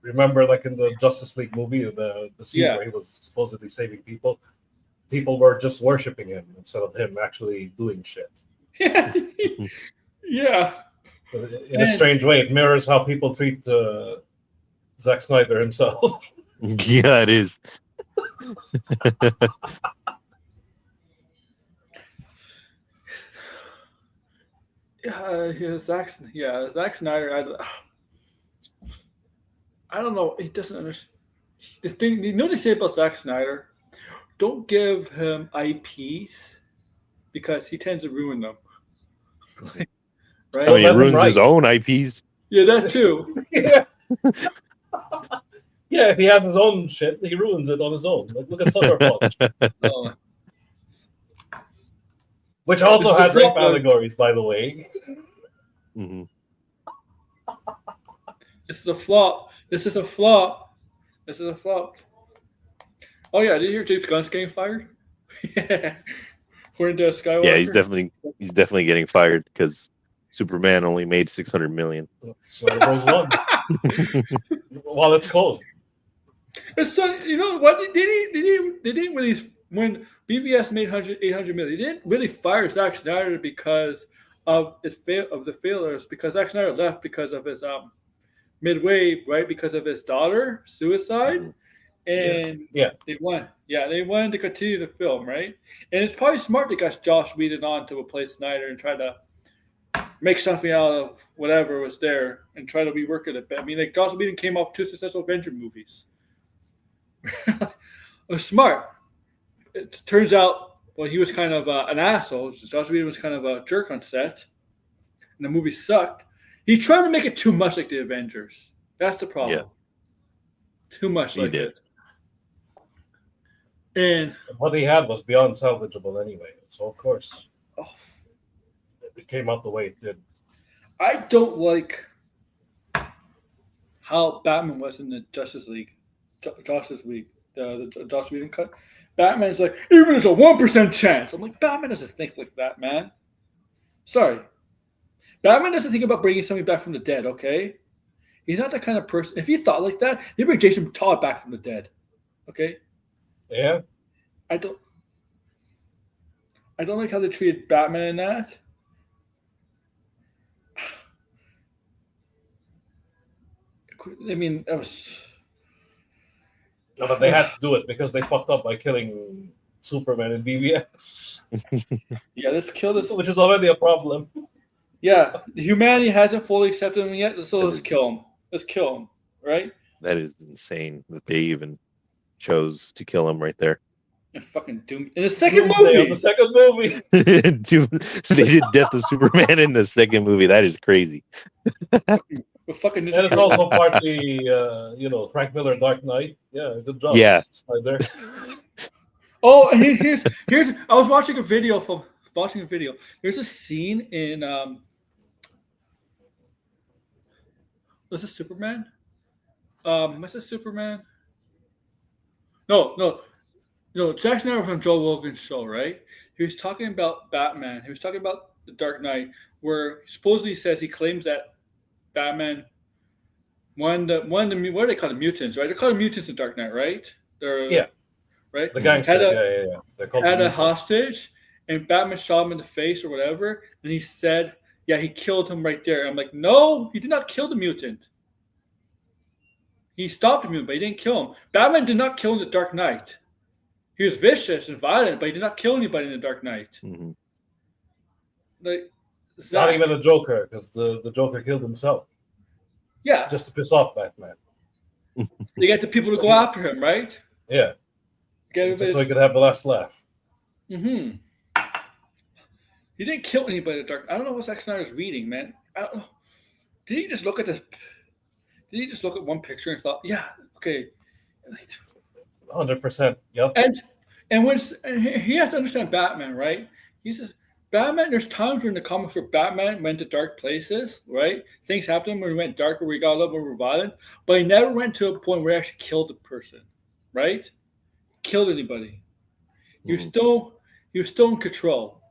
S3: Remember, like in the Justice League movie, the scene
S2: Yeah.
S3: where he was supposedly saving people? People were just worshiping him instead of him actually doing shit.
S2: Yeah. Yeah.
S3: In a strange way, it mirrors how people treat Zack Snyder himself.
S4: Yeah, it is.
S2: Zack Snyder. I don't know. He doesn't understand. The thing, you know what they say about Zack Snyder? Don't give him IPs because he tends to ruin them. Right?
S4: When he
S3: let him
S4: ruins his
S3: write.
S4: own IPs.
S2: Yeah, that too.
S3: Yeah. Yeah, if he has his own shit, he ruins it on his own. Like, look at Sucker Punch,
S2: Oh,
S3: which also
S2: It's
S3: had
S2: the
S3: rape
S2: flop one.
S3: allegories, by the way.
S4: Mhm.
S2: this is a flop. This is a flop. This is a flop. Oh yeah, did you hear James Gunn's getting fired? According to Skywalker.
S4: Yeah, he's definitely getting fired because Superman only made 600 million.
S3: So there goes one. While it's closed.
S2: So you know what? They didn't really, when BVS made 800 million. They didn't really fire Zack Snyder because of the failures. Because Zack Snyder left because of his midway, right? Because of his daughter suicide, and
S3: Yeah.
S2: they won. Yeah, they wanted to continue the film, right? And it's probably smart they got Josh Whedon on to replace Snyder and try to make something out of whatever was there and try to rework it a bit. I mean, like Josh Whedon came off 2 successful Avenger movies. It was smart. It turns out well, he was kind of an asshole. Joss Whedon was kind of a jerk on set, and the movie sucked. He tried to make it too much like the Avengers. That's the problem.
S4: Yeah.
S2: Too much
S4: He
S2: like
S4: did.
S2: it. And
S3: What he had was beyond salvageable anyway. So of course,
S2: oh,
S3: it came out the way it did.
S2: I don't like how Batman was in the Justice League, the Joss Whedon cut. Batman's like, even there's a 1% chance. I'm like, Batman doesn't think like that, man. Sorry. Batman doesn't think about bringing somebody back from the dead, okay? He's not that kind of person. If he thought like that, he'd bring Jason Todd back from the dead. Okay?
S3: Yeah.
S2: I don't like how they treated Batman in that. I mean, that was.
S3: No, but they had to do it because they fucked up by killing Superman in BVS,
S2: Yeah, let's kill this.
S3: which is already a problem.
S2: Yeah, humanity hasn't fully accepted him yet, so let's kill him. Let's kill him, right?
S4: That is insane that they even chose to kill him right there.
S2: And fucking Doom in the second
S3: Doomsday
S2: movie.
S3: on the second movie.
S4: They did Death of Superman in the second movie. That is crazy.
S2: With fucking Ninja
S3: And it's
S2: Turtles.
S3: also partly, Frank Miller, Dark Knight. Yeah, good job.
S4: Yeah.
S3: Snyder.
S2: Oh, and here's. I was watching a video. There's a scene in was it Superman? Was it Superman? No. Zack Snyder was on Joe Rogan's show, right? He was talking about Batman. He was talking about the Dark Knight, where supposedly he claims that Batman, one of the what do they call the mutants, right? They're called mutants in Dark Knight, right?
S3: Yeah.
S2: Right.
S3: The gangster. Yeah. They're called
S2: Had a
S3: mutants.
S2: hostage, and Batman shot him in the face or whatever, and he said, "Yeah, he killed him right there." I'm like, "No, he did not kill the mutant. He stopped the mutant, but he didn't kill him. Batman did not kill in the Dark Knight. He was vicious and violent, but he did not kill anybody in the Dark Knight."
S4: Mm-hmm.
S2: Like,
S3: Not even a Joker, because the Joker killed himself
S2: yeah,
S3: just to piss off Batman.
S2: they get the people to go after him, right?
S3: Yeah.
S2: Get
S3: Just so he could have the last laugh.
S2: Mm-hmm. He didn't kill anybody in the Dark. I don't know what Zack Snyder's reading, man. I don't know. Did he just look at one picture and thought, yeah, okay.
S3: 100%. Yep.
S2: And when he has to understand Batman, right? He says Batman. There's times in the comics where Batman went to dark places, right? Things happened when he went darker, where he got a little more violent, but he never went to a point where he actually killed a person, right? Killed anybody. He was still in control.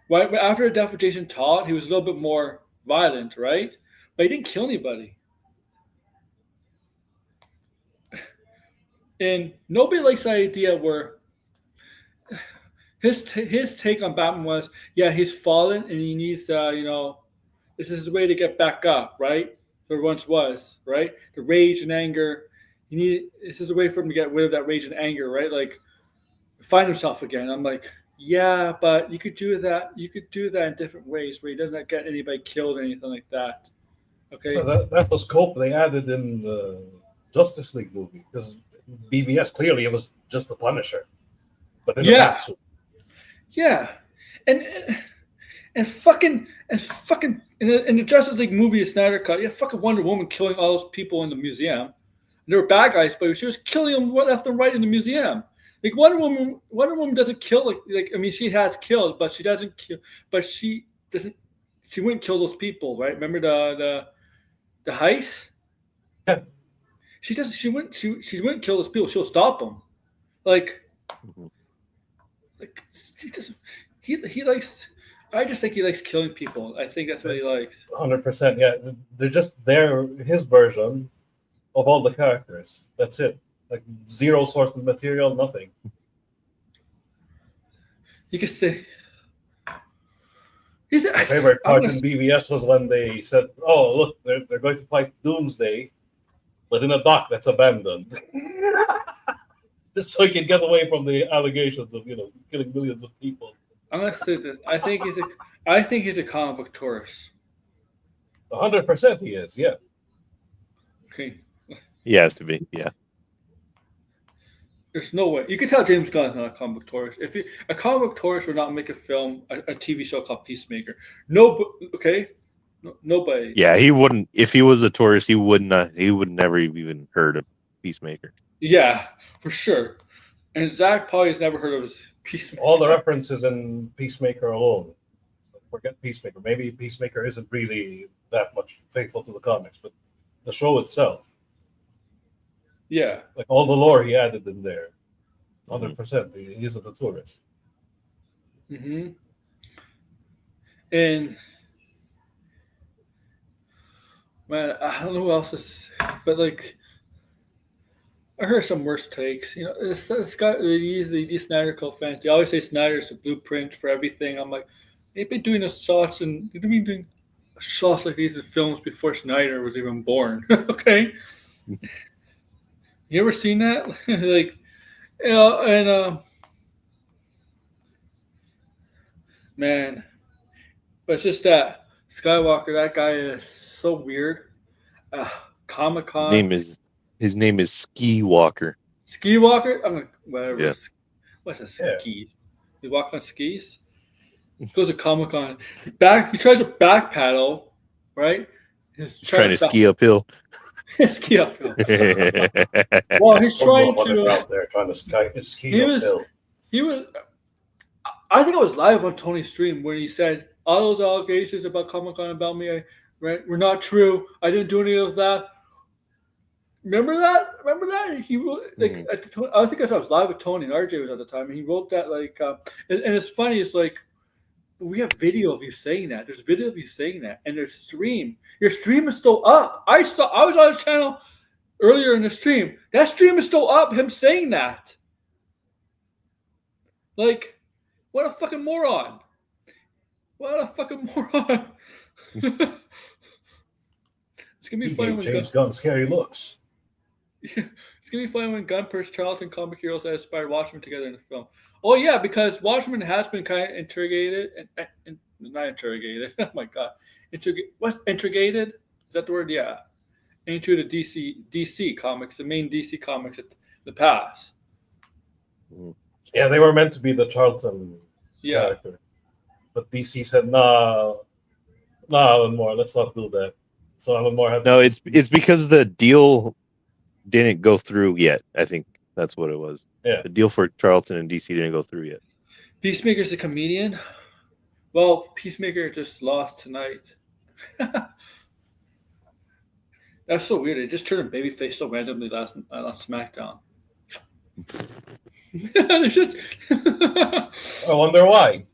S2: Right after the death of Jason Todd, he was a little bit more violent, right? But he didn't kill anybody. And nobody likes the idea where his take on Batman was, yeah, he's fallen and he needs to, this is his way to get back up, right? There once was, right? The rage and anger. This is a way for him to get rid of that rage and anger, right? Like, find himself again. I'm like, yeah, but you could do that. You could do that in different ways where he doesn't get anybody killed or anything like that. Okay.
S3: That was cope they added in the Justice League movie, because BVS clearly it was just the Punisher, but in a bat suit.
S2: Yeah, and fucking in the Justice League movie, the Snyder cut, yeah, fucking Wonder Woman killing all those people in the museum. They were bad guys, but she was killing them left and right in the museum. Like Wonder Woman doesn't kill like I mean, she has killed, but she doesn't kill. But she doesn't. She wouldn't kill those people, right? Remember the heist?
S3: Yeah.
S2: She doesn't. She wouldn't kill those people. She'll stop them. Like he doesn't. He likes. I just think he likes killing people. I think that's what he likes.
S3: 100%. Yeah, they're just his version of all the characters. That's it. Like zero source material, nothing.
S2: You could say.
S3: My favorite part in BVS was when they said, "Oh, look, they're going to fight Doomsday, but in a dock that's abandoned." Just so he can get away from the allegations of killing millions of people.
S2: I'm gonna say that I think he's a comic book tourist.
S3: 100% he is. Yeah.
S2: Okay.
S4: He has to be. Yeah.
S2: There's no way. You can tell James Gunn's not a comic book tourist. If a comic book tourist would not make a film, a TV show called Peacemaker. No, okay, nobody.
S4: Yeah, he wouldn't. If he was a tourist, he would not. He would never have even heard of Peacemaker.
S2: Yeah, for sure. And Zach probably has never heard of his Peacemaker.
S3: All the references in Peacemaker alone. Forget Peacemaker. Maybe Peacemaker isn't really that much faithful to the comics, but the show itself,
S2: Yeah.
S3: like all the lore he added in there, 100%. He isn't a tourist.
S2: Mm-hmm. And man, I don't know who else is, but like I heard some worse takes. You know, this guy, these Snyder Cult fans, they always say Snyder's the blueprint for everything. I'm like, they've been doing this shots and they've been doing shots like these in films before Snyder was even born. Okay, you ever seen that? Like, you know, and man, but it's just that Skywalker. That guy is so weird. Comic Con.
S4: His name is Ski Walker.
S2: Ski Walker. I'm like, whatever.
S4: Yeah.
S2: What's a
S3: Yeah.
S2: ski? You walk on skis. Goes to Comic Con. He tries to back paddle, right?
S4: He's trying to ski uphill.
S2: ski uphill. Well, he's trying
S3: Someone
S2: to.
S3: out there trying to ski
S2: He was-
S3: uphill.
S2: He was. I think I was live on Tony's stream when he said all those allegations about Comic Con about me, right, were not true. I didn't do any of that. Remember that? He wrote like I think I was live with Tony and RJ was at the time, and he wrote that like, and it's funny. It's like we have video of you saying that. There's video of you saying that, and there's stream. Your stream is still up. I was on his channel earlier in the stream. That stream is still up. Him saying that. Like, what a fucking moron! What a fucking moron! It's gonna be
S3: He
S2: funny
S3: gave
S2: when
S3: James Gunn scary looks.
S2: It's gonna be funny when Gunn pairs Charlton comic heroes that inspired Watchmen together in the film. Oh yeah, because Watchmen has been kind of interrogated and not interrogated. Oh my god, what's interrogated? Is that the word? Yeah, into the DC comics, the main DC comics in the past.
S3: Yeah, they were meant to be the Charlton
S2: Yeah,
S3: character, but DC said, "Nah, Alan Moore, let's not do that." So Alan Moore had
S4: No, it's because the deal didn't go through yet. I think that's what it was.
S3: Yeah.
S4: The deal for Charlton and DC didn't go through yet.
S2: Peacemaker's a comedian. Well, Peacemaker just lost tonight. That's so weird. They just turned babyface so randomly last on SmackDown. They just
S3: I wonder why.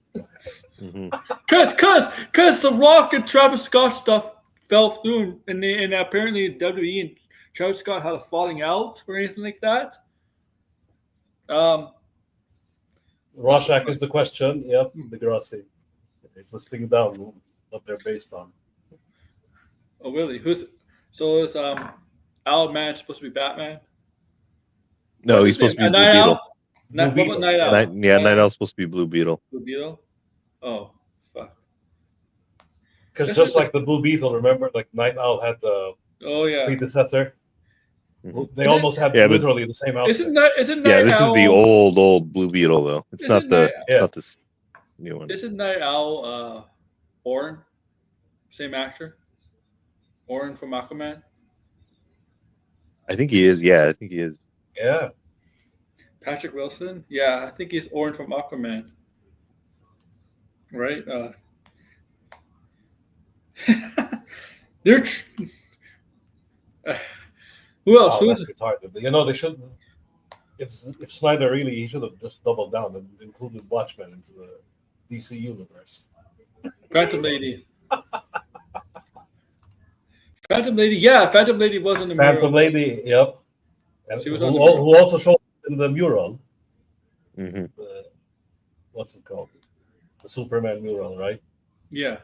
S2: Cause The Rock and Travis Scott stuff fell through, and apparently WWE and Travis Scott had a falling out or anything like that.
S3: Rorschach is the question. Yep, Degrassi. He's listing down what they're based on.
S2: Oh really? Is Owl Man supposed to be Batman?
S4: No,
S2: What's
S4: he's
S2: his name?
S4: supposed to be Blue
S2: Night
S4: Beetle.
S2: Owl? What about
S3: Beetle.
S2: Night Owl?
S4: Night Owl's supposed to be Blue Beetle.
S2: Blue Beetle? Oh, fuck.
S3: Because
S2: That's
S3: just
S2: what
S3: like the Blue Beetle, remember, like Night Owl had the
S2: Oh yeah.
S3: predecessor.
S4: Mhm.
S3: They almost had
S4: Yeah, but-
S3: literally the same outfit.
S2: Isn't Night
S4: Yeah, this
S2: Owl?
S4: is the old Blue Beetle though. It's
S2: Isn't
S4: not the
S2: Night-
S3: Yeah.
S4: it's not this new one.
S2: Isn't Night Owl Orin? Same actor? Orin from Aquaman?
S4: I think he is. Yeah, I think he is.
S3: Yeah.
S2: Patrick Wilson? Yeah, I think he's Orin from Aquaman. Right? They're who else?
S3: Wow,
S2: Who
S3: that's
S2: is
S3: retarded. You know, they should. If Snyder really, he should have just doubled down and included Watchmen into the DC universe.
S2: Phantom Lady? Phantom Lady, yeah, Phantom Lady was in the
S3: Phantom
S2: mural.
S3: Lady, yep. And
S2: She was
S3: who,
S2: on the mural.
S3: who also showed up in the mural.
S4: Mhm.
S3: What's it called? The Superman mural, right?
S2: Yeah.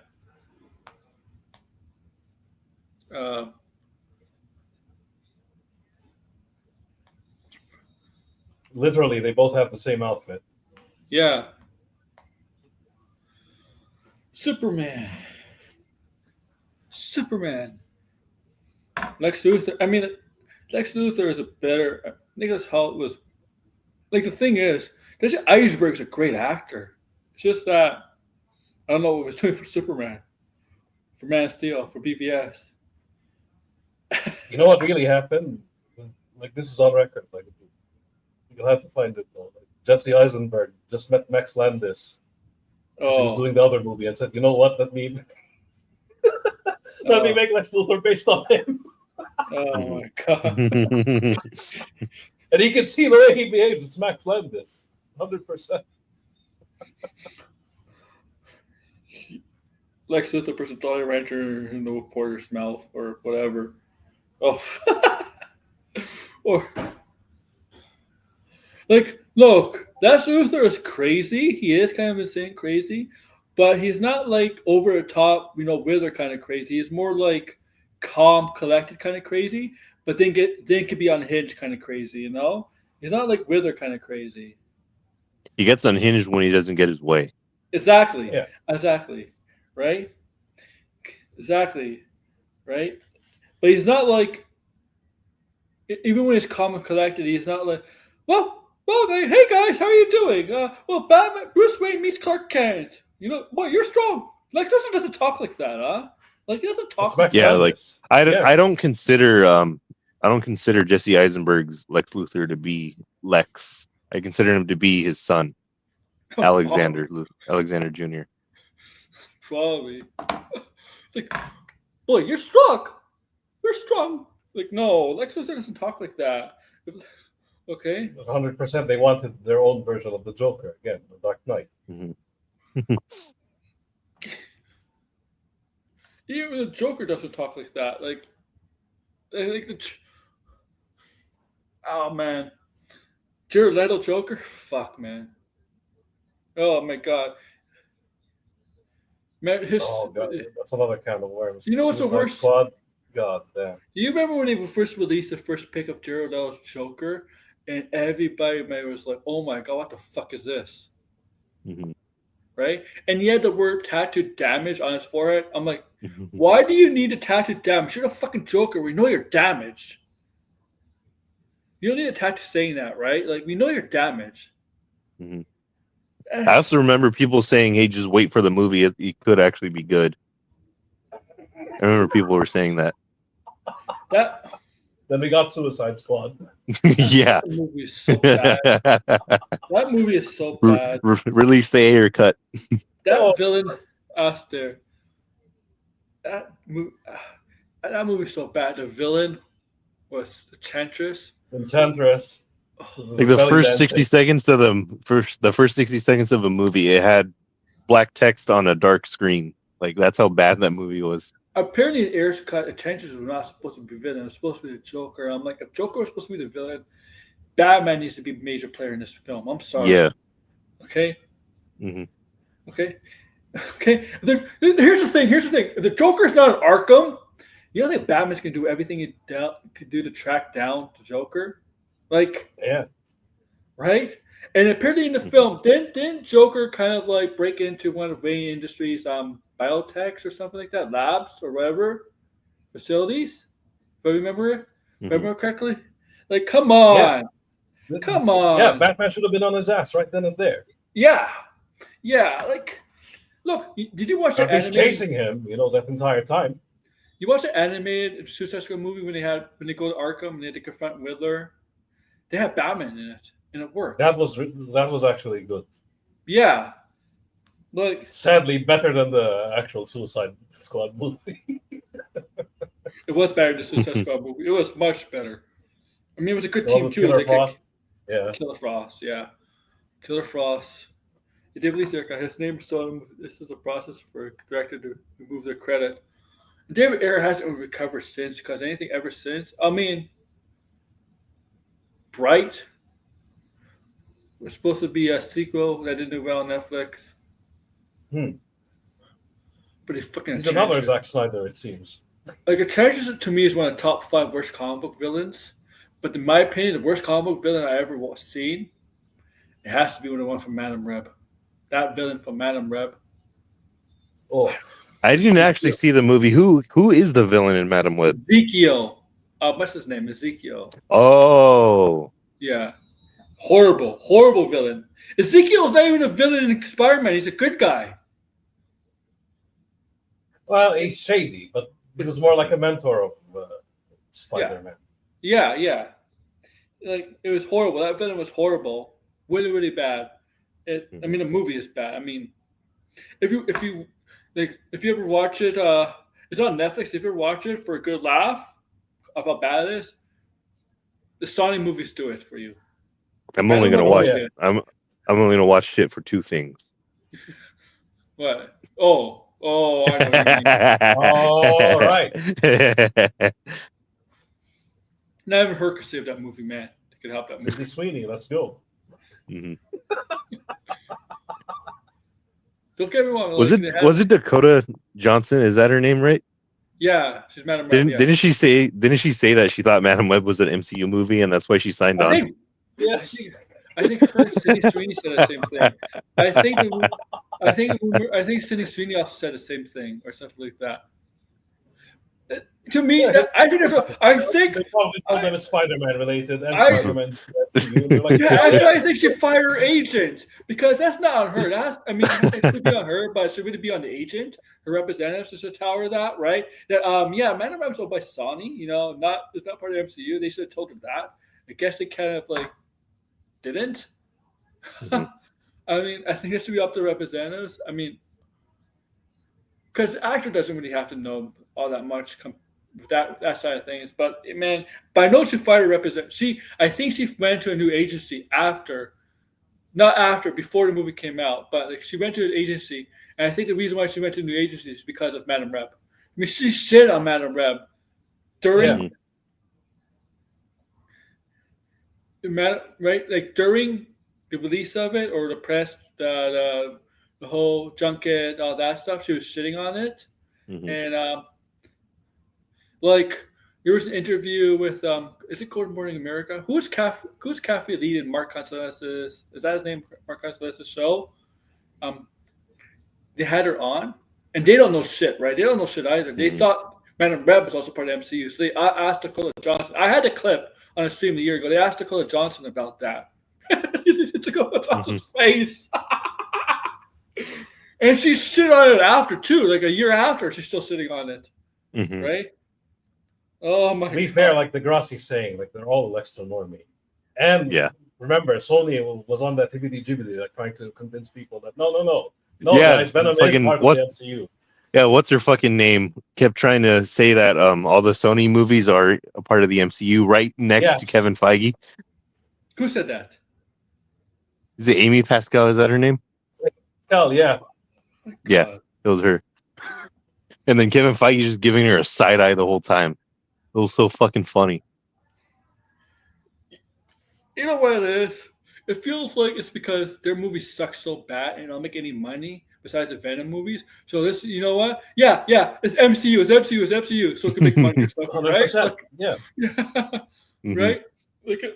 S3: Literally, they both have the same outfit.
S2: Yeah. Superman. Lex Luthor. I mean, Lex Luthor is a better. Nicholas Hoult was Like the thing is, Jesse Eisenberg's a great actor. It's just that I don't know what he was doing for Superman, for Man of Steel, for BVS.
S3: You know what really happened? Like this is on record. Like you'll have to find it. Though. Like, Jesse Eisenberg just met Max Landis. She was doing the other movie and said, "You know what? Let me make Lex Luthor based on him."
S2: Oh my god!
S3: And you can see the way he behaves. It's Max Landis, 100%.
S2: Lex Luthor puts a Jolly Rancher in the Porter's mouth or whatever. Oh, or like, look, Lex Luthor is crazy. He is kind of insane, crazy, but he's not like over the top, Wither kind of crazy. He's more like calm, collected kind of crazy, but then could be unhinged kind of crazy. He's not like Wither kind of crazy.
S4: He gets unhinged when he doesn't get his way.
S2: Exactly.
S3: Yeah.
S2: Exactly. Right. Exactly. Right. But he's not like, even when he's calm and collected, he's not like, hey guys, how are you doing? Batman, Bruce Wayne meets Clark Kent. You're strong. Lex Luthor doesn't talk like that, huh? Like he doesn't talk.
S3: Max
S4: Yeah,
S3: Landis.
S4: I don't consider Jesse Eisenberg's Lex Luthor to be Lex. I consider him to be his son, Alexander Jr.
S2: Probably. It's like, boy, you're strong. You're strong. Like, no, Lex Luthor doesn't talk like that. Okay.
S3: 100%. They wanted their own version of the Joker again, the Dark Knight.
S4: Mm-hmm.
S2: Even the Joker doesn't talk like that. Like, I think oh man, Jared Leto Joker. Fuck man. Oh my god. Man,
S3: Oh god, that's another kind of worms.
S2: You know what's the worst?
S3: Squad? God damn.
S2: Do you remember when they first released the first pick of Jared Leto's Joker, and everybody was like, "Oh my god, what the fuck is this?"
S4: Mm-hmm.
S2: Right? And he had the word tattoo damage on his forehead. I'm like,
S4: Mm-hmm.
S2: why do you need a tattoo damage? You're the fucking Joker. We know you're damaged. You don't need a tattoo saying that, right? Like, we know you're damaged.
S4: Mm-hmm. I also remember people saying, "Hey, just wait for the movie. It could actually be good." I remember people were saying that.
S3: Then we got Suicide Squad.
S4: Yeah.
S2: That movie is so bad. That movie is so bad.
S4: Release the Ayer cut.
S2: That villain, there. That movie is so bad. The villain was Enchantress.
S3: Enchantress.
S4: Like the first 60 seconds of the first 60 seconds of a movie, it had black text on a dark screen. Like that's how bad that movie was.
S2: Apparently, in Ayer's cut, Enchantress was not supposed to be villain. It was supposed to be the Joker. I'm like, if Joker was supposed to be the villain, Batman needs to be a major player in this film. I'm sorry.
S4: Yeah.
S2: Okay.
S4: Mm-hmm.
S2: Okay. Okay. Here's the thing. If the Joker's not in Arkham, you don't think Batman's can do everything he could do to track down the Joker? Like,
S3: yeah.
S2: Right? And apparently in the film, didn't Joker kind of like break into one of Wayne Industries' biotechs or something like that, labs or whatever, facilities? If I remember correctly? Like, come on.
S3: Yeah.
S2: Come on.
S3: Yeah, Batman should have been on his ass right then and there.
S2: Yeah. Like, look, did you watch the
S3: He's
S2: animated?
S3: chasing him, that entire time.
S2: You watch the animated Suicide Squad movie when they go to Arkham and they had to confront Riddler? They had Batman in it, and it worked.
S3: That was actually good.
S2: Yeah. Like,
S3: sadly, better than the actual Suicide Squad movie.
S2: It was better than the Suicide Squad movie. It was much better. I mean, it was a good
S3: Well,
S2: team too.
S3: Killer Frost. Yeah.
S2: Killer Frost, yeah. Killer Frost. They did release his name is still. This is a process for a director to remove their credit. David Ayer hasn't recovered since, because anything ever since. I mean, Bright was supposed to be a sequel that didn't do well on Netflix. But he fucking
S3: He's another Zack Snyder, it seems.
S2: Like, Enchantress to me is one of the top 5 worst comic book villains. But in my opinion, the worst comic book villain I ever seen, it has to be the one from Madame Web. That villain from Madame Web.
S3: Oh,
S4: I didn't actually see the movie. Who is the villain in Madame Web?
S2: Ezekiel. What's his name? Ezekiel.
S4: Oh.
S2: Yeah. Horrible villain. Ezekiel's not even a villain in Spider-Man. He's a good guy.
S3: Well, he's shady, but he was more like a mentor of Spider-Man.
S2: Yeah. Like, it was horrible. That villain was horrible. Really bad. I mean, the movie is bad. I mean, if you ever watch it, it's on Netflix. If you ever watch it for a good laugh of how bad it is, the Sonic movies do it for you.
S4: I'm only gonna watch
S3: it.
S4: I'm only gonna watch shit for two things.
S2: What? Oh, I know what you mean.
S3: All right.
S2: Never heard could save that movie, man. It could help that movie.
S3: Sydney Sweeney, let's go.
S4: Mhm.
S2: Don't get me wrong.
S4: Was it Dakota Johnson? Is that her name, right?
S2: Yeah, she's Madam Web.
S4: Didn't she say that she thought Madam Web was an MCU movie and that's why she signed on?
S2: Yes. I think her and Sydney Sweeney said the same thing. I think Sydney Sweeney also said the same thing or something like that. To me, I think that's what I think.
S3: They probably told them it's Spider-Man related and
S2: Spider-Man.
S3: Like,
S2: I think she fired her agent because that's not on her. It should be on her, but it should really be on the agent, her representatives, to tell her that, right? That Madam Web's owned by Sony. It's not part of the MCU. They should have told her that. I guess they kind of didn't.
S4: Mm-hmm.
S2: I mean, I think it should be up to representatives. I mean, because the actor doesn't really have to know all that much with that side of things. But man, I know she fired a representative. I think she went to a new agency before the movie came out. But she went to an agency, and I think the reason why she went to a new agency is because of Madam Web. I mean, she shit on Madam Web during. Right, like during the release of it or the press, the whole junket, all that stuff, she was shitting on it, and there was an interview with is it Good Morning America? Who's Cafe lead in Mark Consuelos'? Is that his name? Mark Consuelos' show. They had her on, and they don't know shit, right? They don't know shit either. They thought Madam Web was also part of the MCU, so they asked Dakota Johnson. I had the clip on a stream a year ago. They asked Dakota Johnson about that. Dakota Johnson's face. And she shit on it after, too. Like a year after, she's still sitting on it. Right? Oh, my God.
S3: To be fair, like the Grassi's saying, like they're all extra normie. And remember, Sony was on that TBD Ghibli, like trying to convince people that no, guys, Venom is part of the MCU.
S4: Yeah, what's her fucking name? Kept trying to say that all the Sony movies are a part of the MCU, right next to Kevin Feige.
S2: Who said that?
S4: Is it Amy Pascal? Is that her name?
S3: Hell yeah.
S4: Yeah, it was her. And then Kevin Feige just giving her a side eye the whole time. It was so fucking funny.
S2: You know what it is? It feels like it's because their movies suck so bad and don't make any money besides the Venom movies. So this, you know what? Yeah, it's MCU, it's MCU, so it can make money or something, right? Like,
S3: yeah.
S2: Right? Okay.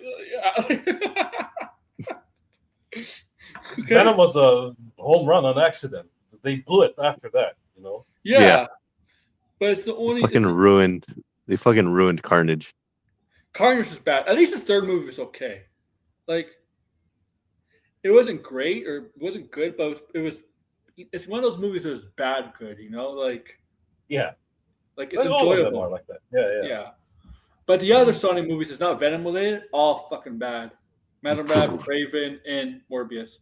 S3: Venom was a home run on accident. They blew it after that,
S2: Yeah. But it's the only
S4: They fucking ruined Carnage.
S2: Carnage was bad. At least the third movie was okay. Like, it wasn't great or it wasn't good, but it's one of those movies that was bad good, like it's enjoyable.
S3: Are like that. Yeah.
S2: But the other Sonic movies is not Venom related, all fucking bad. Madam Web, Craven, and Morbius.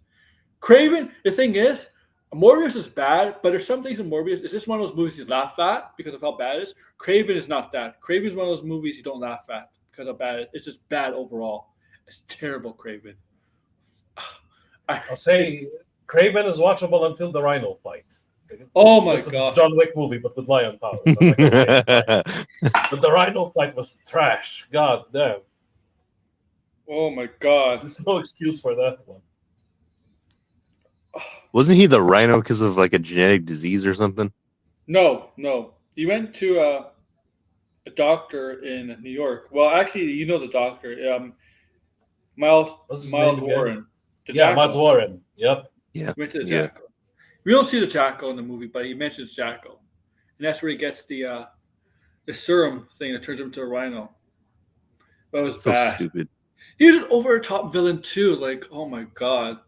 S2: Craven, the thing is, Morbius is bad, but there's some things in Morbius. It's just one of those movies you laugh at because of how bad it is. Craven is not that. Craven is one of those movies you don't laugh at because of how bad it is. It's just bad overall. It's terrible, Craven.
S3: I'll say Craven is watchable until the Rhino fight.
S2: Oh my God.
S3: John Wick movie, but with lion powers. Like, okay, but the Rhino fight was trash. God damn.
S2: Oh my God.
S3: There's no excuse for that one.
S4: Wasn't he the Rhino because of like a genetic disease or something?
S2: No. He went to a doctor in New York. Well, actually, the doctor, Miles Warren.
S3: Miles Warren. Yep.
S4: Yeah.
S2: Went to the Jackal. We don't see the Jackal in the movie, but he mentions Jackal, and that's where he gets the serum thing that turns him into a rhino. That was
S4: so
S2: bad.
S4: stupid.
S2: He was an over the top villain too. Like, oh my god.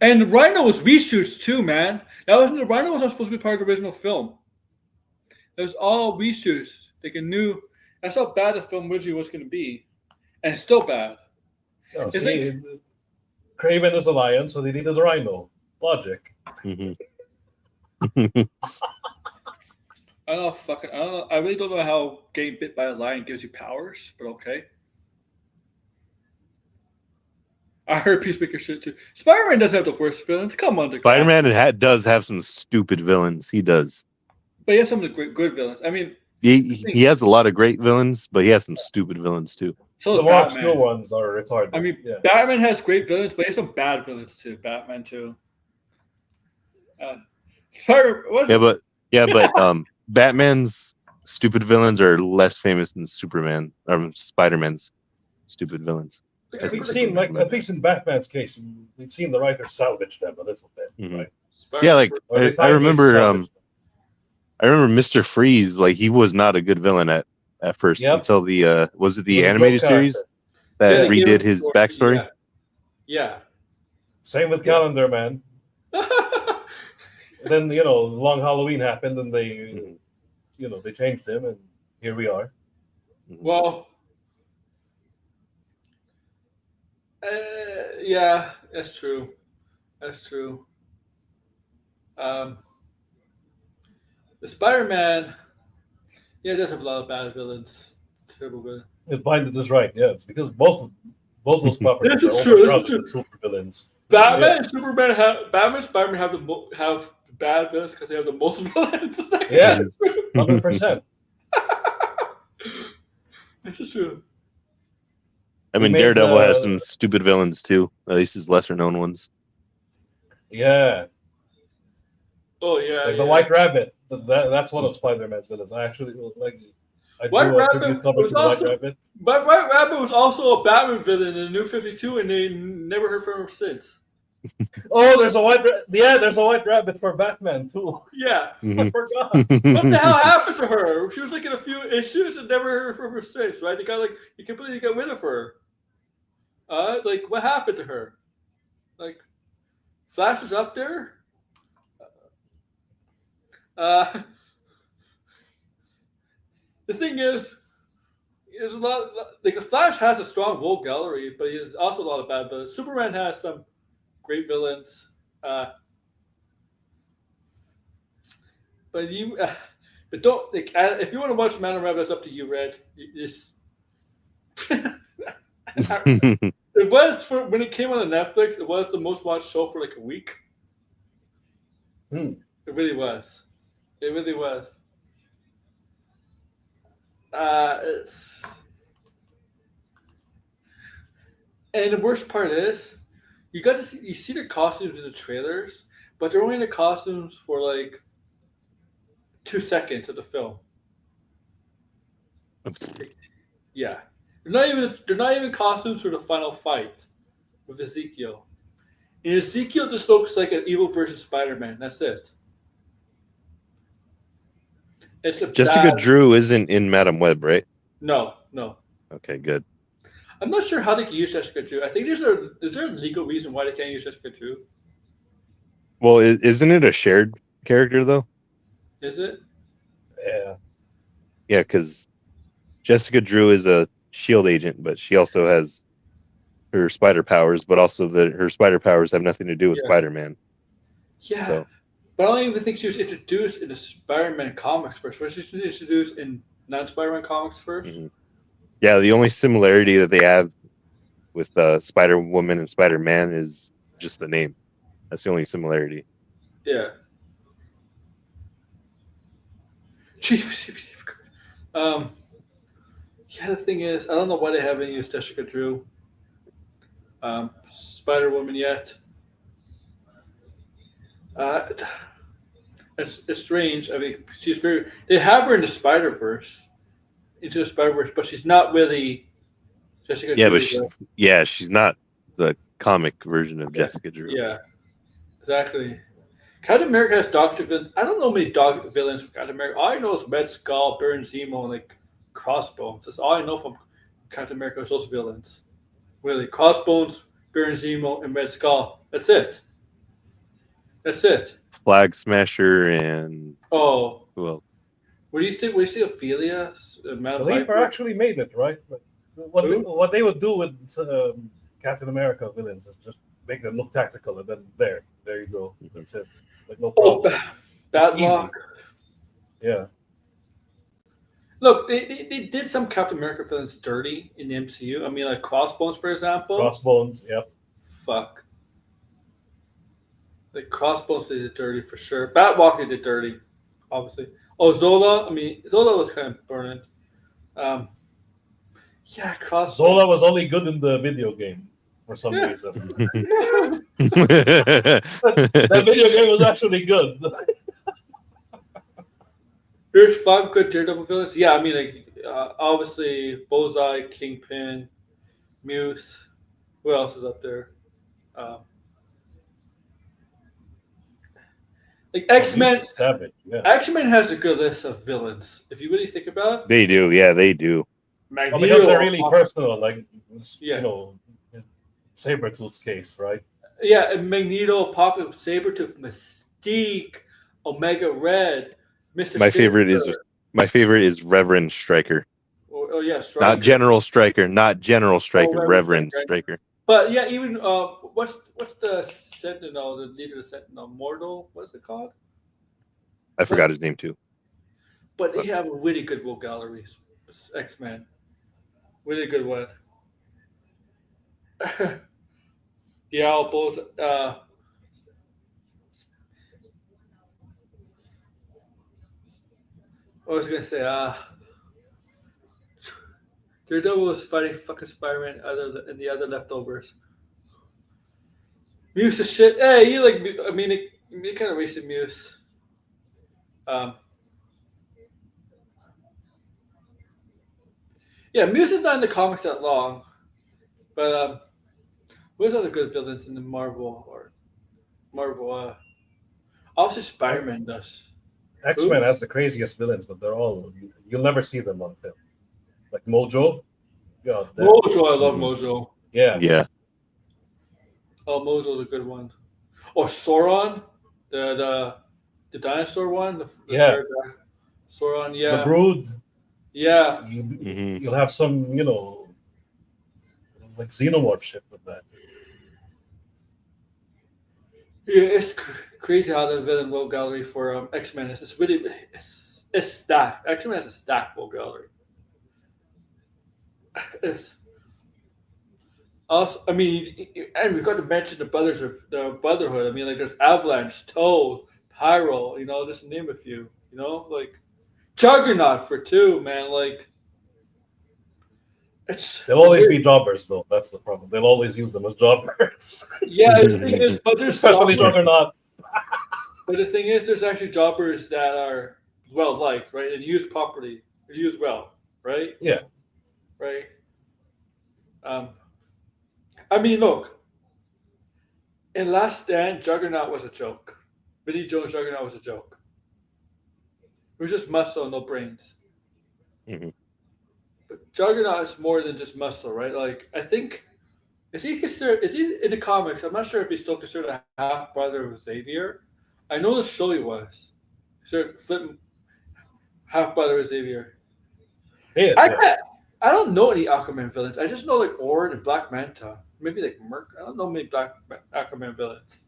S2: And Rhino was reshoots too, man. The Rhino was not supposed to be part of the original film. It was all reshoots. Like a new. That's how bad the film originally was going to be, and it's still bad.
S3: No,
S2: It's
S3: see, Craven is a lion, so they needed a rhino. Logic.
S4: Mhm.
S2: I don't know. I really don't know how getting bit by a lion gives you powers, but okay. I heard Peacemaker shit too. Spider-Man doesn't have the worst villains. Come on,
S4: Spider-Man does have some stupid villains. He does.
S2: But he has some of the great, good villains. I mean,
S4: He has a lot of great villains, but he has some stupid villains too.
S2: so
S3: The
S2: does
S3: more
S2: Batman.
S3: obscure ones are retarded.
S2: I mean,
S3: yeah.
S2: Batman has great villains, but he has some bad villains too. Batman too.
S4: But Batman's stupid villains are less famous than Superman or Spider-Man's stupid villains.
S3: We've seen, like, at least in Batman's case, we've seen the writer salvage them a little bit,
S4: Mhm.
S3: right?
S4: Yeah, like
S3: Or they
S4: I
S3: find ways to
S4: remember,
S3: salvage them.
S4: I remember Mr. Freeze. Like he was not a good villain at first
S3: Yep.
S4: until the was it
S3: He
S4: the
S3: was a
S4: animated
S3: joke
S4: series
S3: character.
S4: that
S2: they gave
S4: redid
S2: him
S4: his
S2: story,
S4: backstory?
S2: Yeah.
S3: Same with Calendar Man. Then Long Halloween happened, and they,
S4: Mhm.
S3: they changed him, and here we are.
S2: Well, yeah, that's true. That's true. The Spider-Man, yeah, does have a lot of bad villains. Terrible villain.
S3: If Binded is right, yeah, it's because both those properties
S2: This
S3: are
S2: is true, this is
S3: overcrowded
S2: true.
S3: with super villains.
S2: Batman and Superman Batman and Spider-Man have bad villains because they have the most villains.
S3: Yeah, 100%.
S2: This is true.
S4: I mean,
S3: made
S4: Daredevil has
S3: the-
S4: some stupid villains too. At least his lesser known ones.
S3: Yeah,
S2: Oh yeah,
S3: like
S2: yeah.
S3: the White Rabbit. That's one of Spider-Man's villains. I actually I
S2: White
S3: drew a
S2: Rabbit
S3: tribute cover to
S2: was
S3: the White
S2: also-
S3: Rabbit.
S2: But White Rabbit was also a Batman villain in the New 52, and they never heard from him since.
S3: Oh, there's a White Rabbit for Batman too.
S2: Yeah.
S3: I
S4: Mhm.
S3: forgot.
S2: What the hell happened to her? She was like in a few issues and never heard from her since, right? They completely got rid of her. Like what happened to her? Like Flash is up there. The thing is, there's a lot. Like the Flash has a strong role gallery, but he has also a lot of bad villains. Superman has some great villains. But but don't like if you want to watch Man of Rabbit, it's up to you, Red. It was when it came on Netflix. It was the most watched show for like a week.
S3: Hmm.
S2: It really was. It really was. It's and the worst part is you see the costumes in the trailers, but they're only in the costumes for like 2 seconds of the film. Yeah, they're not even costumes for the final fight with Ezekiel. And Ezekiel just looks like an evil version of Spider-Man. That's it. It's a
S4: Jessica
S2: bad...
S4: Drew isn't in Madam Web, right?
S2: No.
S4: Okay, good.
S2: I'm not sure how they can use Jessica Drew. I think is there a legal reason why they can't use Jessica Drew?
S4: Well, isn't it a shared character though?
S2: Is it?
S3: Yeah.
S4: Yeah, because Jessica Drew is a shield agent, but she also has her spider powers, but also her spider powers have nothing to do with
S2: Yeah.
S4: Spider-Man.
S2: Yeah.
S4: So
S2: But I don't even think she was introduced in the Spider-Man comics first. Was she introduced in non-Spider-Man comics first?
S4: Mhm. Yeah, the only similarity that they have with Spider-Woman and Spider-Man is just the name. That's the only similarity.
S2: Yeah. Yeah, the thing is, I don't know why they haven't used Jessica Drew, Spider-Woman yet. It's strange. I mean, they have her in the Spider-Verse, but she's not really Jessica
S4: Yeah,
S2: Drew.
S4: she's not the comic version of Jessica Drew.
S2: Yeah, exactly. Captain America has Doctor villains. I don't know many dog villains from Captain America. All I know is Red Skull, Baron Zemo, and like Crossbones. That's all I know from Captain America is those villains. Really, Crossbones, Baron Zemo, and Red Skull. That's it. That's it.
S4: Flag Smasher and
S2: Oh,
S4: who else?
S2: what do you think? What do you see, Ophelia, Mad
S3: Leaper
S2: Viper?
S3: actually made it, right? Like, what they would do with Captain America villains is just make them look tactical, and then there you go. That's it. Like no
S2: Oh,
S3: problem.
S2: Bad
S3: It's easy.
S2: Luck.
S3: Yeah.
S2: Look, they did some Captain America villains dirty in the MCU. I mean, like Crossbones, for example.
S3: Crossbones. Yep.
S2: Fuck. Like Crossbones did it dirty for sure. Batwalker did dirty, obviously. Oh, Zola. I mean, Zola was kind of burning. Yeah, Crossbones.
S3: Zola was only good in the video game for some
S2: Yeah.
S3: reason. That video game was actually good.
S2: There's 5 good Daredevil villains. Yeah, I mean, like obviously Bullseye, Kingpin, Muse. Who else is up there? Like X-Men.
S3: Savage. Yeah.
S2: X-Men has a good list of villains. If you really think about it.
S4: They do, yeah, they do.
S2: Magneto,
S3: Because they're really personal, like
S2: Yeah.
S3: you know, in Sabretooth's case, right?
S2: Yeah, and Magneto, Apocalypse, Sabretooth, Mystique, Omega Red, Mr.
S4: My favorite
S2: Sinister.
S4: is Reverend Stryker.
S2: Oh yeah, Stryker.
S4: Not General Stryker,
S2: Reverend
S4: Reverend
S2: Stryker.
S4: Stryker.
S2: But yeah, even what's the Sentinel, the leader of the Sentinel, Mortal? What's it called?
S4: I forgot his name too.
S2: But they have a really good Will galleries. X-Men, really good one. Yeah, both. I was gonna say, Daredevil was fighting fucking Spider-Man and the other leftovers. Muse is shit. Hey, you like? I mean, you kind of wasted Muse. Yeah, Muse is not in the comics that long, but who's other good villains in the Marvel or Marvel? Also, Spider-Man does.
S3: X-Men has the craziest villains, but they're all you'll never see them on film. Like Mojo. God,
S2: Mojo, I love Mojo.
S3: yeah.
S4: Yeah.
S2: Oh, Mojo's a good one. Or Sauron, the dinosaur one. The
S3: Yeah.
S2: third guy. Sauron, yeah.
S3: The Brood.
S2: Yeah.
S3: You'll have some, like xenomorph shit with that.
S2: Yeah, it's crazy how the villain Will gallery for X-Men is. It's really it's stacked. X-Men has a stacked Will gallery. It's also, I mean, and we've got to mention the Brotherhood. I mean, like there's Avalanche, Toad, Pyro. Just to name a few. Like Juggernaut for 2, man. Like
S3: They'll always be jobbers, though. That's the problem. They'll always use them as jobbers.
S2: Yeah, the thing is, but there's
S3: Especially
S2: jobbers.
S3: Juggernaut.
S2: But the thing is, there's actually jobbers that are well liked, right, and used properly, used well, right?
S3: Yeah.
S2: Right. I mean, look. In Last Stand, Juggernaut was a joke. Vinnie Jones' Juggernaut was a joke. It was just muscle, no brains.
S4: Mhm.
S2: But Juggernaut is more than just muscle, right? Like, I think, is he in the comics? I'm not sure if he's still considered a half brother of Xavier. I know the show he was. Flip half brother of Xavier.
S3: Yeah.
S2: I don't know any Aquaman villains. I just know like Orin and Black Manta. Maybe like Merc. I don't know many Black Aquaman villains.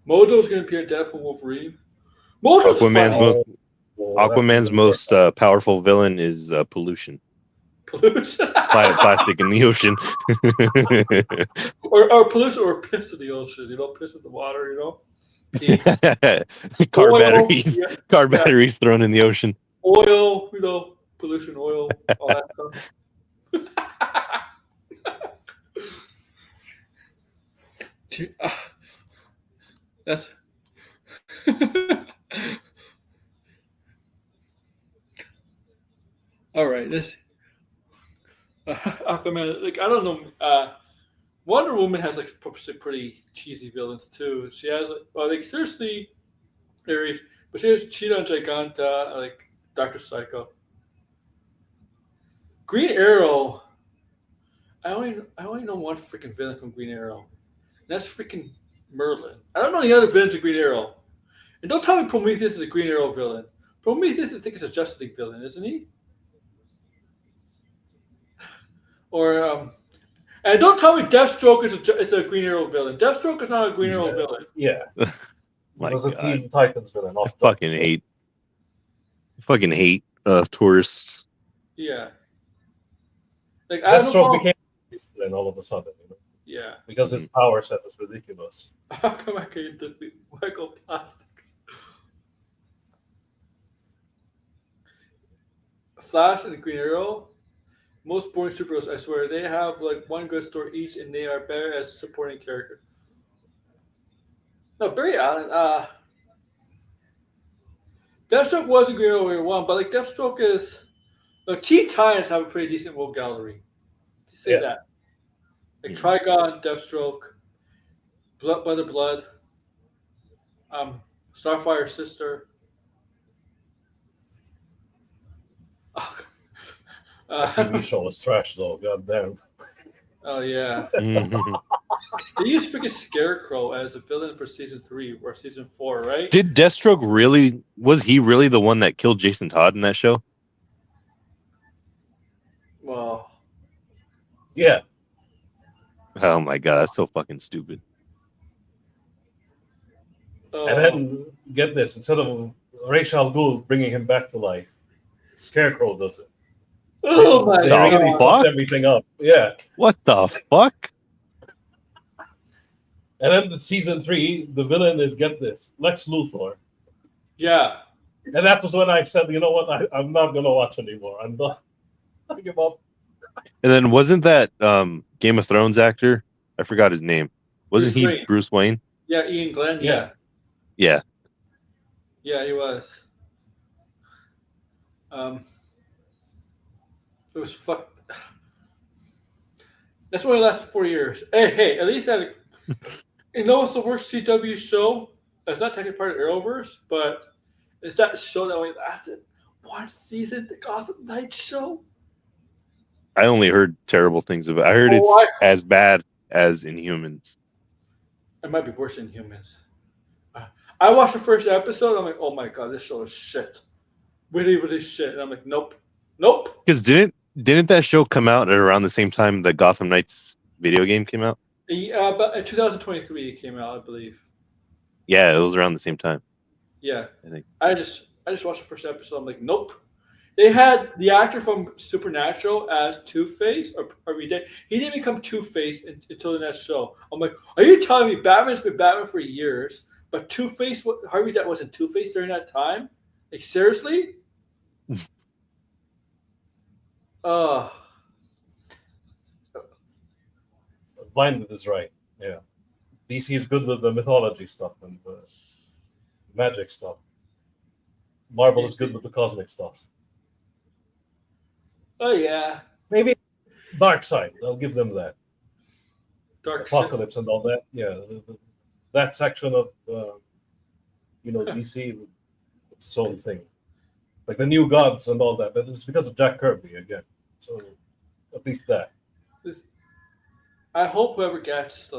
S2: Mojo's going to appear in Deadpool Wolverine. Mojo's
S4: Aquaman's most powerful villain is pollution.
S2: pollution.
S4: Plastic in the ocean.
S2: or pollution or piss in the ocean. Piss in the water. Pee.
S4: Car
S2: Oil,
S4: batteries.
S2: yeah.
S4: Car batteries thrown in the ocean.
S2: Oil. Pollution, oil, all that stuff. That's all right. This Aquaman, like I don't know. Wonder Woman has like pretty cheesy villains too. She has like seriously, Aries, but she has Cheetah and Giganta, like Doctor Psycho. Green Arrow. I only know one freaking villain from Green Arrow. And that's freaking Merlin. I don't know the other villains of Green Arrow. And don't tell me Prometheus is a Green Arrow villain. Prometheus, I think, is a Justice League villain, isn't he? Or and don't tell me Deathstroke is a Green Arrow villain. Deathstroke is not a Green Arrow villain.
S3: Yeah.
S4: My
S3: It was a
S4: God.
S3: Teen Titans villain.
S4: I fucking hate tourists.
S2: Yeah. Like I don't
S3: Deathstroke
S2: know.
S3: became a villain all of a sudden,
S2: Yeah.
S3: because his power set was ridiculous.
S2: How come I can't defeat microplastics? Flash and Green Arrow, most boring superheroes, I swear. They have like one good story each, and they are better as supporting character. No, Barry Allen. Deathstroke wasn't Green Arrow Year One, but like Deathstroke is. Like Teen Titans have a pretty decent world gallery. To say that, like Trigon, Deathstroke, Brother Blood, Starfire Sister.
S3: That TV show was trash, though. God damn.
S2: Oh yeah.
S4: Mhm.
S2: They used freaking Scarecrow as a villain for season 3 or season 4, right?
S4: Did Deathstroke really? Was he really the one that killed Jason Todd in that show?
S2: Well,
S3: Yeah.
S4: Oh my God, that's so fucking stupid.
S3: And then, get this, instead of Ra's al Ghul bringing him back to life, Scarecrow does it.
S2: oh my
S3: They
S4: God.
S3: really
S2: god.
S3: fucked everything up. Yeah.
S4: What the fuck?
S3: And then season 3, the villain is, get this, Lex Luthor.
S2: Yeah.
S3: And that was when I said, you know what, I'm not going to watch anymore. I'm done. I give up.
S4: And then wasn't that Game of Thrones actor? I forgot his name. Wasn't
S2: Bruce
S4: he
S2: Wayne.
S4: Bruce Wayne?
S2: Yeah, Ian Glenn. Yeah.
S4: Yeah.
S2: Yeah, he was. It was fucked. That's why it lasted 4 years. Hey, at least that. You know what's the worst CW show? It's not technically part of Arrowverse, but it's that show that only lasted one season, the Gotham Knights show.
S4: I only heard terrible things about it. I heard
S2: Oh,
S4: it's as bad as Inhumans.
S2: It might be worse than Humans. I watched the first episode. I'm like, oh my god, this show is shit. Really shit. And I'm like, nope.
S4: Because didn't that show come out at around the same time the Gotham Knights video game came out?
S2: But in 2023 it came out, I believe.
S4: Yeah, it was around the same time.
S2: Yeah,
S4: I think.
S2: I just watched the first episode. I'm like, nope. They had the actor from Supernatural as Two-Face, or he didn't become Two-Face until the next show. I'm like, are you telling me Batman's been Batman for years, but Two-Face, Harvey Dent wasn't Two-Face during that time? Like, seriously?
S3: Blinded is right. Yeah. DC is good with the mythology stuff and the magic stuff. Marvel is good with the cosmic stuff.
S2: Oh yeah,
S3: Maybe Dark Side. I'll give them that.
S2: Dark
S3: Apocalypse and all that. Yeah. That section of DC, it's its own thing. Like the New Gods and all that. But it's because of Jack Kirby again. So at least that.
S2: I hope whoever becomes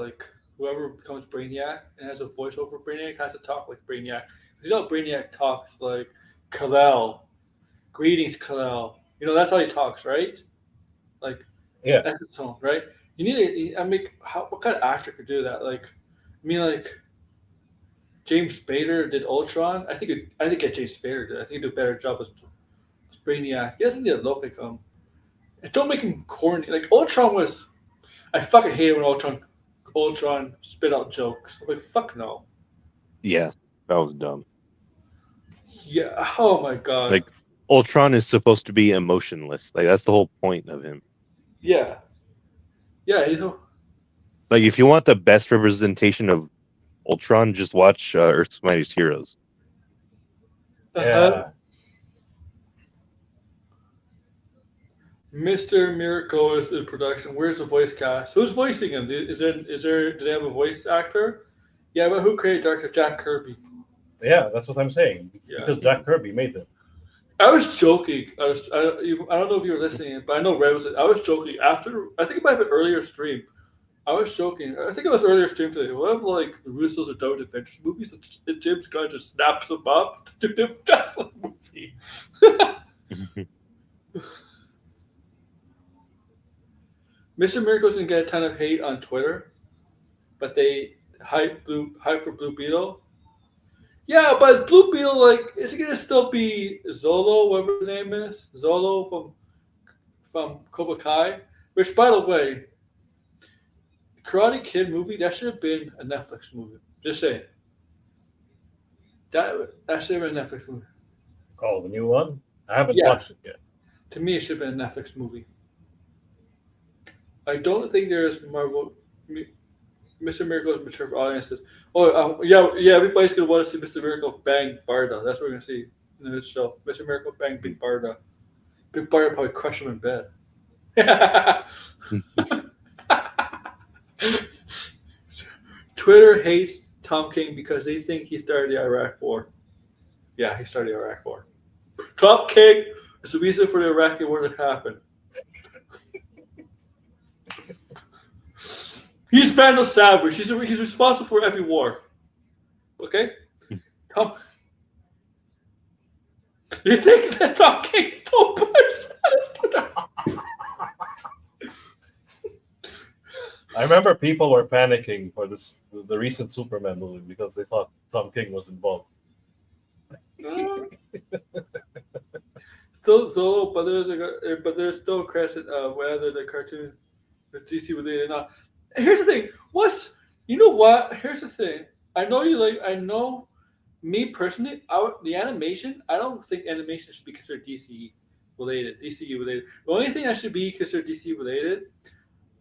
S2: Brainiac and has a voiceover for Brainiac has to talk like Brainiac. You know, Brainiac talks like Kal-El. Greetings, Kal-El. You know, that's how he talks, right? Like,
S3: Yeah.
S2: that's his tone, right? You need what kind of actor could do that? Like, I mean, like, James Spader did Ultron. I think James Spader did. I think he did a better job as Brainiac. He doesn't need to look like him. And don't make him corny. Like, Ultron was. I fucking hated when Ultron spit out jokes. I'm like, fuck no.
S4: Yeah, that was dumb.
S2: Yeah. Oh my god.
S4: Like, Ultron is supposed to be emotionless. Like, that's the whole point of him.
S2: Yeah. Yeah.
S4: Like, if you want the best representation of Ultron, just watch Earth's Mightiest Heroes.
S3: Yeah.
S2: Mr. Miracle is in production. Where's the voice cast? Who's voicing him? Do they have a voice actor? Yeah, but who created Director Jack Kirby?
S3: Yeah, that's what I'm saying. It's
S2: Yeah.
S3: because Jack Kirby made them.
S2: I was joking. I don't know if you were listening, but I know Red was. I was joking after. I think it might have been earlier stream. I was joking. I think it was earlier stream today. What if like the Russos are done with Adventures movies and James Gunn just snaps them up to do the Tesla movie? Mr. Miracle's gonna get a ton of hate on Twitter, but they hype for Blue Beetle. Yeah, but Blue Beetle, like, is it gonna still be Zolo, whatever his name is? Zolo from Cobra Kai? Which, by the way, Karate Kid movie, that should have been a Netflix movie. Just saying. That should have been a Netflix movie.
S3: Oh, the new one? I haven't
S2: Yeah.
S3: watched it yet.
S2: To me, it should have been a Netflix movie. I don't think there's Mr. Miracle's mature for audiences. Oh, yeah, everybody's going to want to see Mr. Miracle bang Barda. That's what we're going to see in this show. Mr. Miracle bang Big Barda. Big Barda probably crush him in bed. Twitter hates Tom King because they think he started the Iraq War. Yeah, he started the Iraq War. Tom King is the reason for the Iraqi war to happen. He's Vandal Savage. He's responsible for every war. Okay? Tom. You think that Tom King don't push?
S3: I remember people were panicking for the recent Superman movie because they thought Tom King was involved.
S2: Still Zolo, but there's still a question of whether the cartoon is DC related or not. Here's the thing. You know what? Here's the thing. I know me personally, the animation, I don't think animation should be considered DCU related. The only thing that should be considered DCU related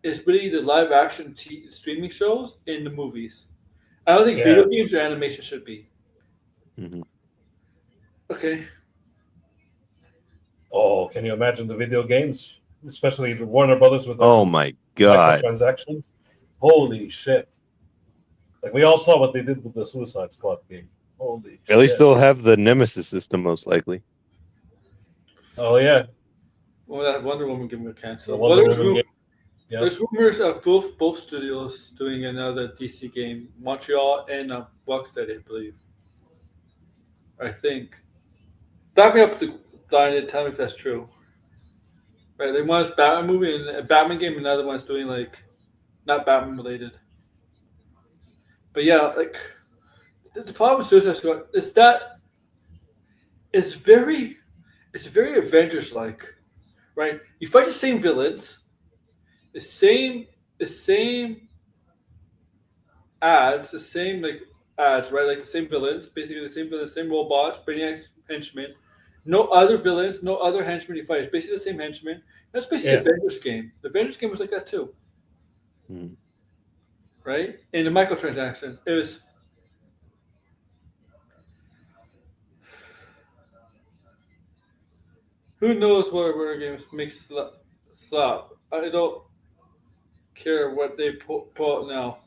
S2: is really the live action streaming shows in the movies. I don't think video games or animation should be.
S4: Mhm.
S2: Okay.
S3: Oh, can you imagine the video games, especially the Warner Brothers with
S4: Oh my god!
S3: microtransactions? Holy shit! Like we all saw what they did with the Suicide Squad game. Holy shit!
S4: At least they'll have the Nemesis system, most likely.
S3: Oh yeah.
S2: Well, that Wonder Woman game got canceled.
S3: The Wonder Woman game. Yeah.
S2: There's rumors of both studios doing another DC game, Montreal and Rocksteady, I believe. I think. Back me up the line and tell me if that's true. Right, they one is Batman movie and a Batman game, and another one's doing like not Batman related. But yeah, like the problem with Suicide Squad is that it's very Avengers like, right? You fight the same villains, the same ads, right? Like the same villains, basically the same villains, same robots, Brainiac's henchmen. No other villains, no other henchmen you fight. It's basically the same henchmen. That's basically the Avengers game. The Avengers game was like that too.
S4: Mm.
S2: Right? In the microtransactions. It was who knows what Warner Games makes slap. I don't care what they put out now.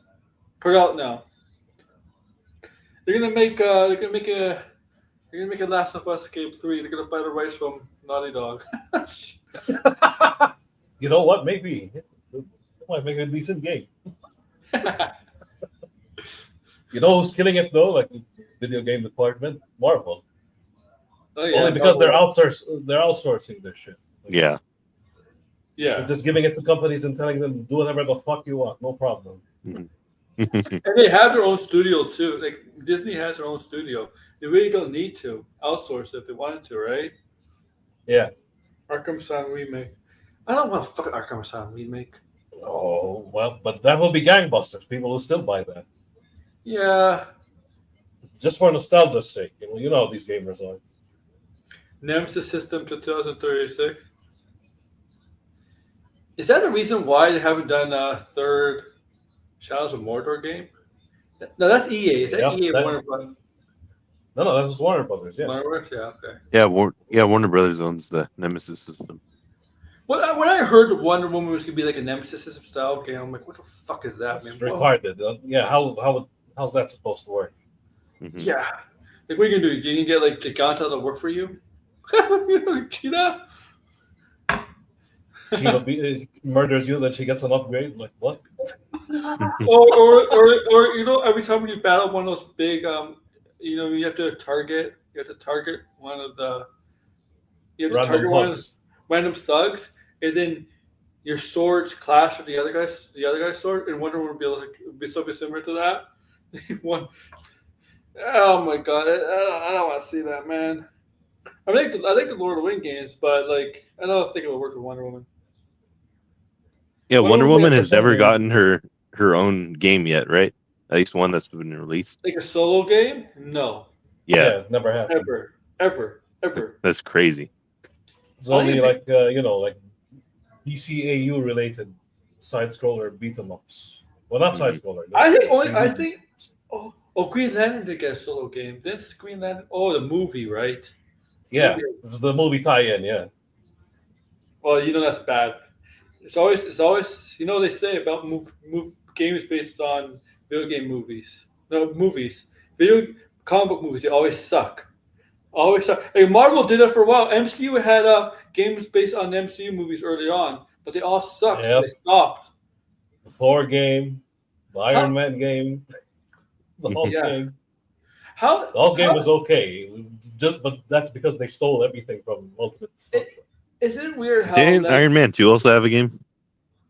S2: They're gonna make a Last of Us Game 3. They're gonna buy the rights from Naughty Dog.
S3: You know what? Maybe it might make a decent game. You know who's killing it though? Like video game department, Marvel.
S2: Oh, yeah,
S3: only because they're outsourcing this shit. Like,
S2: yeah.
S3: They're just giving it to companies and telling them do whatever the fuck you want, no problem.
S2: And they have their own studio too. Like Disney has their own studio. They really don't need to outsource it if they wanted to, right?
S3: Yeah.
S2: Arkham Asylum remake. I don't want a fucking Arkham Asylum remake.
S3: Oh well, but that will be gangbusters. People will still buy that.
S2: Yeah.
S3: Just for nostalgia's sake. You know how these gamers are.
S2: Nemesis system to 2036. Is that the reason why they haven't done a third Shadows of Mordor game? No, that's EA. Is that EA Warner Brothers?
S3: No, that's just Warner Brothers. Yeah.
S2: Warner Brothers? Yeah, okay.
S4: Yeah, Warner Brothers owns the Nemesis system.
S2: When I heard Wonder Woman was gonna be like a Nemesis system style game, I'm like, what the fuck is that,
S3: That's
S2: man? Whoa.
S3: retarded. Yeah, how's that supposed to work?
S4: Mhm.
S2: Yeah. Like, what are you gonna do? You can get like the Ganta to work for you? Cheetah?
S3: Tina murders you, then she gets an upgrade. Like what?
S2: or every time when you battle one of those big you have to target one of the you have to
S3: Random
S2: target one of the
S3: thugs.
S2: random thugs, and then your swords clash with the other guy's sword, and Wonder Woman would be like be something similar to that. One, oh my god, I don't want to see that, man. I like the Lord of the Ring games, but like I don't think it would work with Wonder Woman.
S4: Yeah, Wonder
S2: Woman
S4: Woman
S2: has
S4: has
S2: her own
S4: never
S2: game.
S4: gotten her own game yet, right? At least one that's been released.
S2: Like a solo game? No,
S4: Yeah,
S3: Never happened.
S2: ever.
S4: that's crazy.
S3: It's only
S2: Only-
S3: like like DCAU related side scroller beat 'em ups. Well, not side scroller.
S2: I think. Oh, Green Lantern did get a solo game. This Green Lantern. Oh, the movie, right?
S3: Yeah, this is the movie tie-in. Yeah,
S2: Well, that's bad. It's always they say about move games based on video game movies. No movies, video comic book movies. They always suck. Always suck. Like Marvel did it for a while. MCU had games based on MCU movies early on, but they all sucked. So
S3: Yep.
S2: they stopped.
S3: the Thor game, the
S2: How-
S3: Iron Man game, the Hulk
S2: Yeah.
S3: game.
S2: How
S3: The Hulk game
S2: how-
S3: was okay, but that's because they stole everything from Ultimate Destruction.
S2: Isn't it weird how
S4: Didn't
S2: like,
S4: Iron Man 2 also have a game?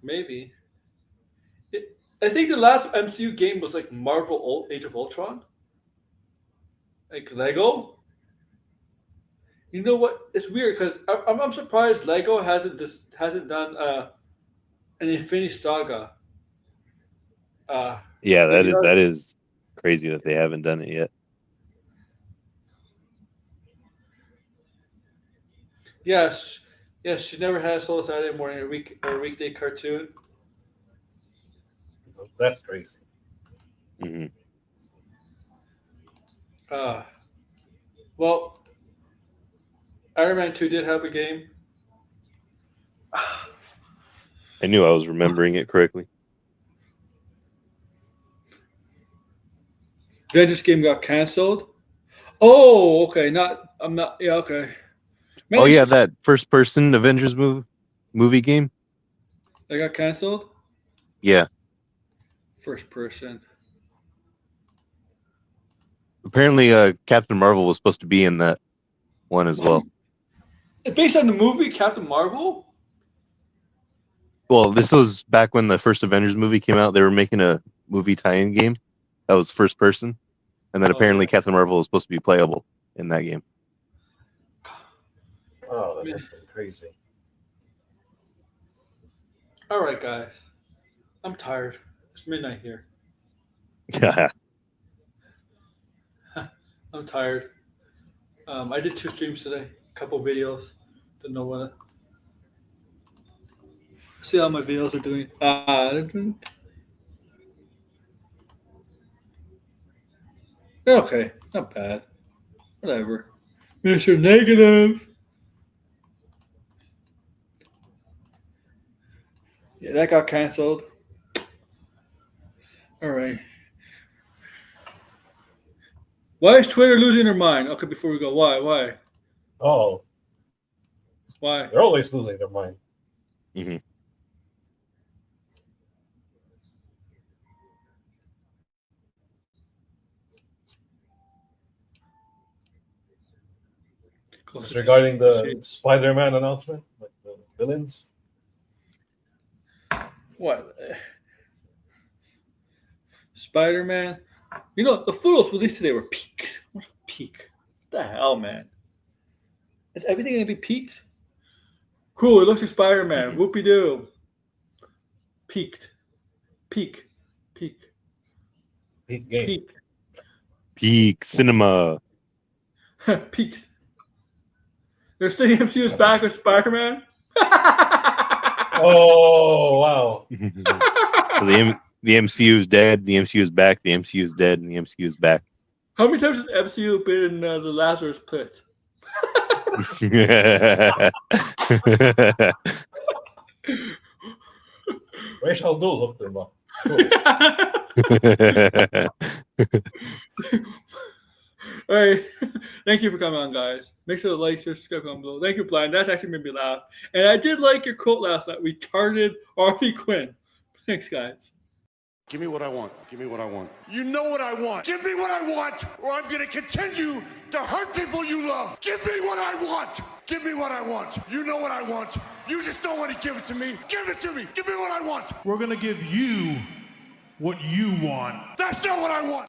S2: maybe. I think the last MCU game was like Marvel Age of Ultron. Like Lego. You know what? It's weird because I'm surprised Lego hasn't done an Infinity Saga.
S4: Yeah,
S2: You know-
S4: that is crazy that they haven't done it yet.
S2: Yes, she never had a solo Saturday morning or weekday cartoon.
S3: That's crazy.
S4: Hmm.
S2: Well, Iron Man 2 did have a game.
S4: I knew I was remembering it correctly.
S2: Avengers game got canceled. Oh, okay. I'm not. Yeah, okay. Man,
S4: Oh yeah, that first person Avengers movie game.
S2: They got canceled.
S4: Yeah,
S2: First person.
S4: apparently Captain Marvel was supposed to be in that one as well.
S2: Based on the movie Captain Marvel.
S4: Well, this was back when the first Avengers movie came out. They were making a movie tie-in game that was first person, and then
S2: Oh,
S4: apparently
S2: yeah.
S4: Captain Marvel was supposed to be playable in that game.
S3: Oh, that's crazy.
S2: All right, guys. I'm tired. It's midnight here. I'm tired. I did 2 streams today, a couple videos. Didn't know what. See how my videos are doing. They're okay, not bad. Whatever. Mr. Negative. Yeah, that got canceled. All right. Why is Twitter losing their mind? Okay, before we go, why?
S3: Oh,
S2: Why?
S3: they're always losing their mind.
S4: Hmm.
S3: Is this regarding the Spider-Man announcement, like the villains?
S2: What? Spider-Man? The photos released today were peak. What a peak. What the hell, man? Is everything going to be peaked? Cool, it looks like Spider-Man.
S4: Mhm.
S2: Whoopie-doo. Peaked. Peak.
S3: Peak game.
S2: Peak.
S4: Peak cinema.
S2: Peaks. They're saying MCU's back with Spider-Man?
S3: Oh wow!
S4: So the MCU is dead. The MCU is back. The MCU is dead, and the MCU is back.
S2: How many times has MCU been in the Lazarus pit?
S3: Racial dul hooked him up.
S2: All right. Thank you for coming on, guys. Make sure to like, share, subscribe, comment below. Thank you, Blind. That's actually made me laugh. And I did like your quote last night. We targeted Harley Quinn. Thanks, guys.
S6: Give me what I want. Give me what I want. You know what I want. Give me what I want, or I'm going to continue to hurt people you love. Give me what I want. Give me what I want. You know what I want. You just don't want to give it to me. Give it to me. Give me what I want.
S7: We're gonna give you what you want.
S6: That's not what I want.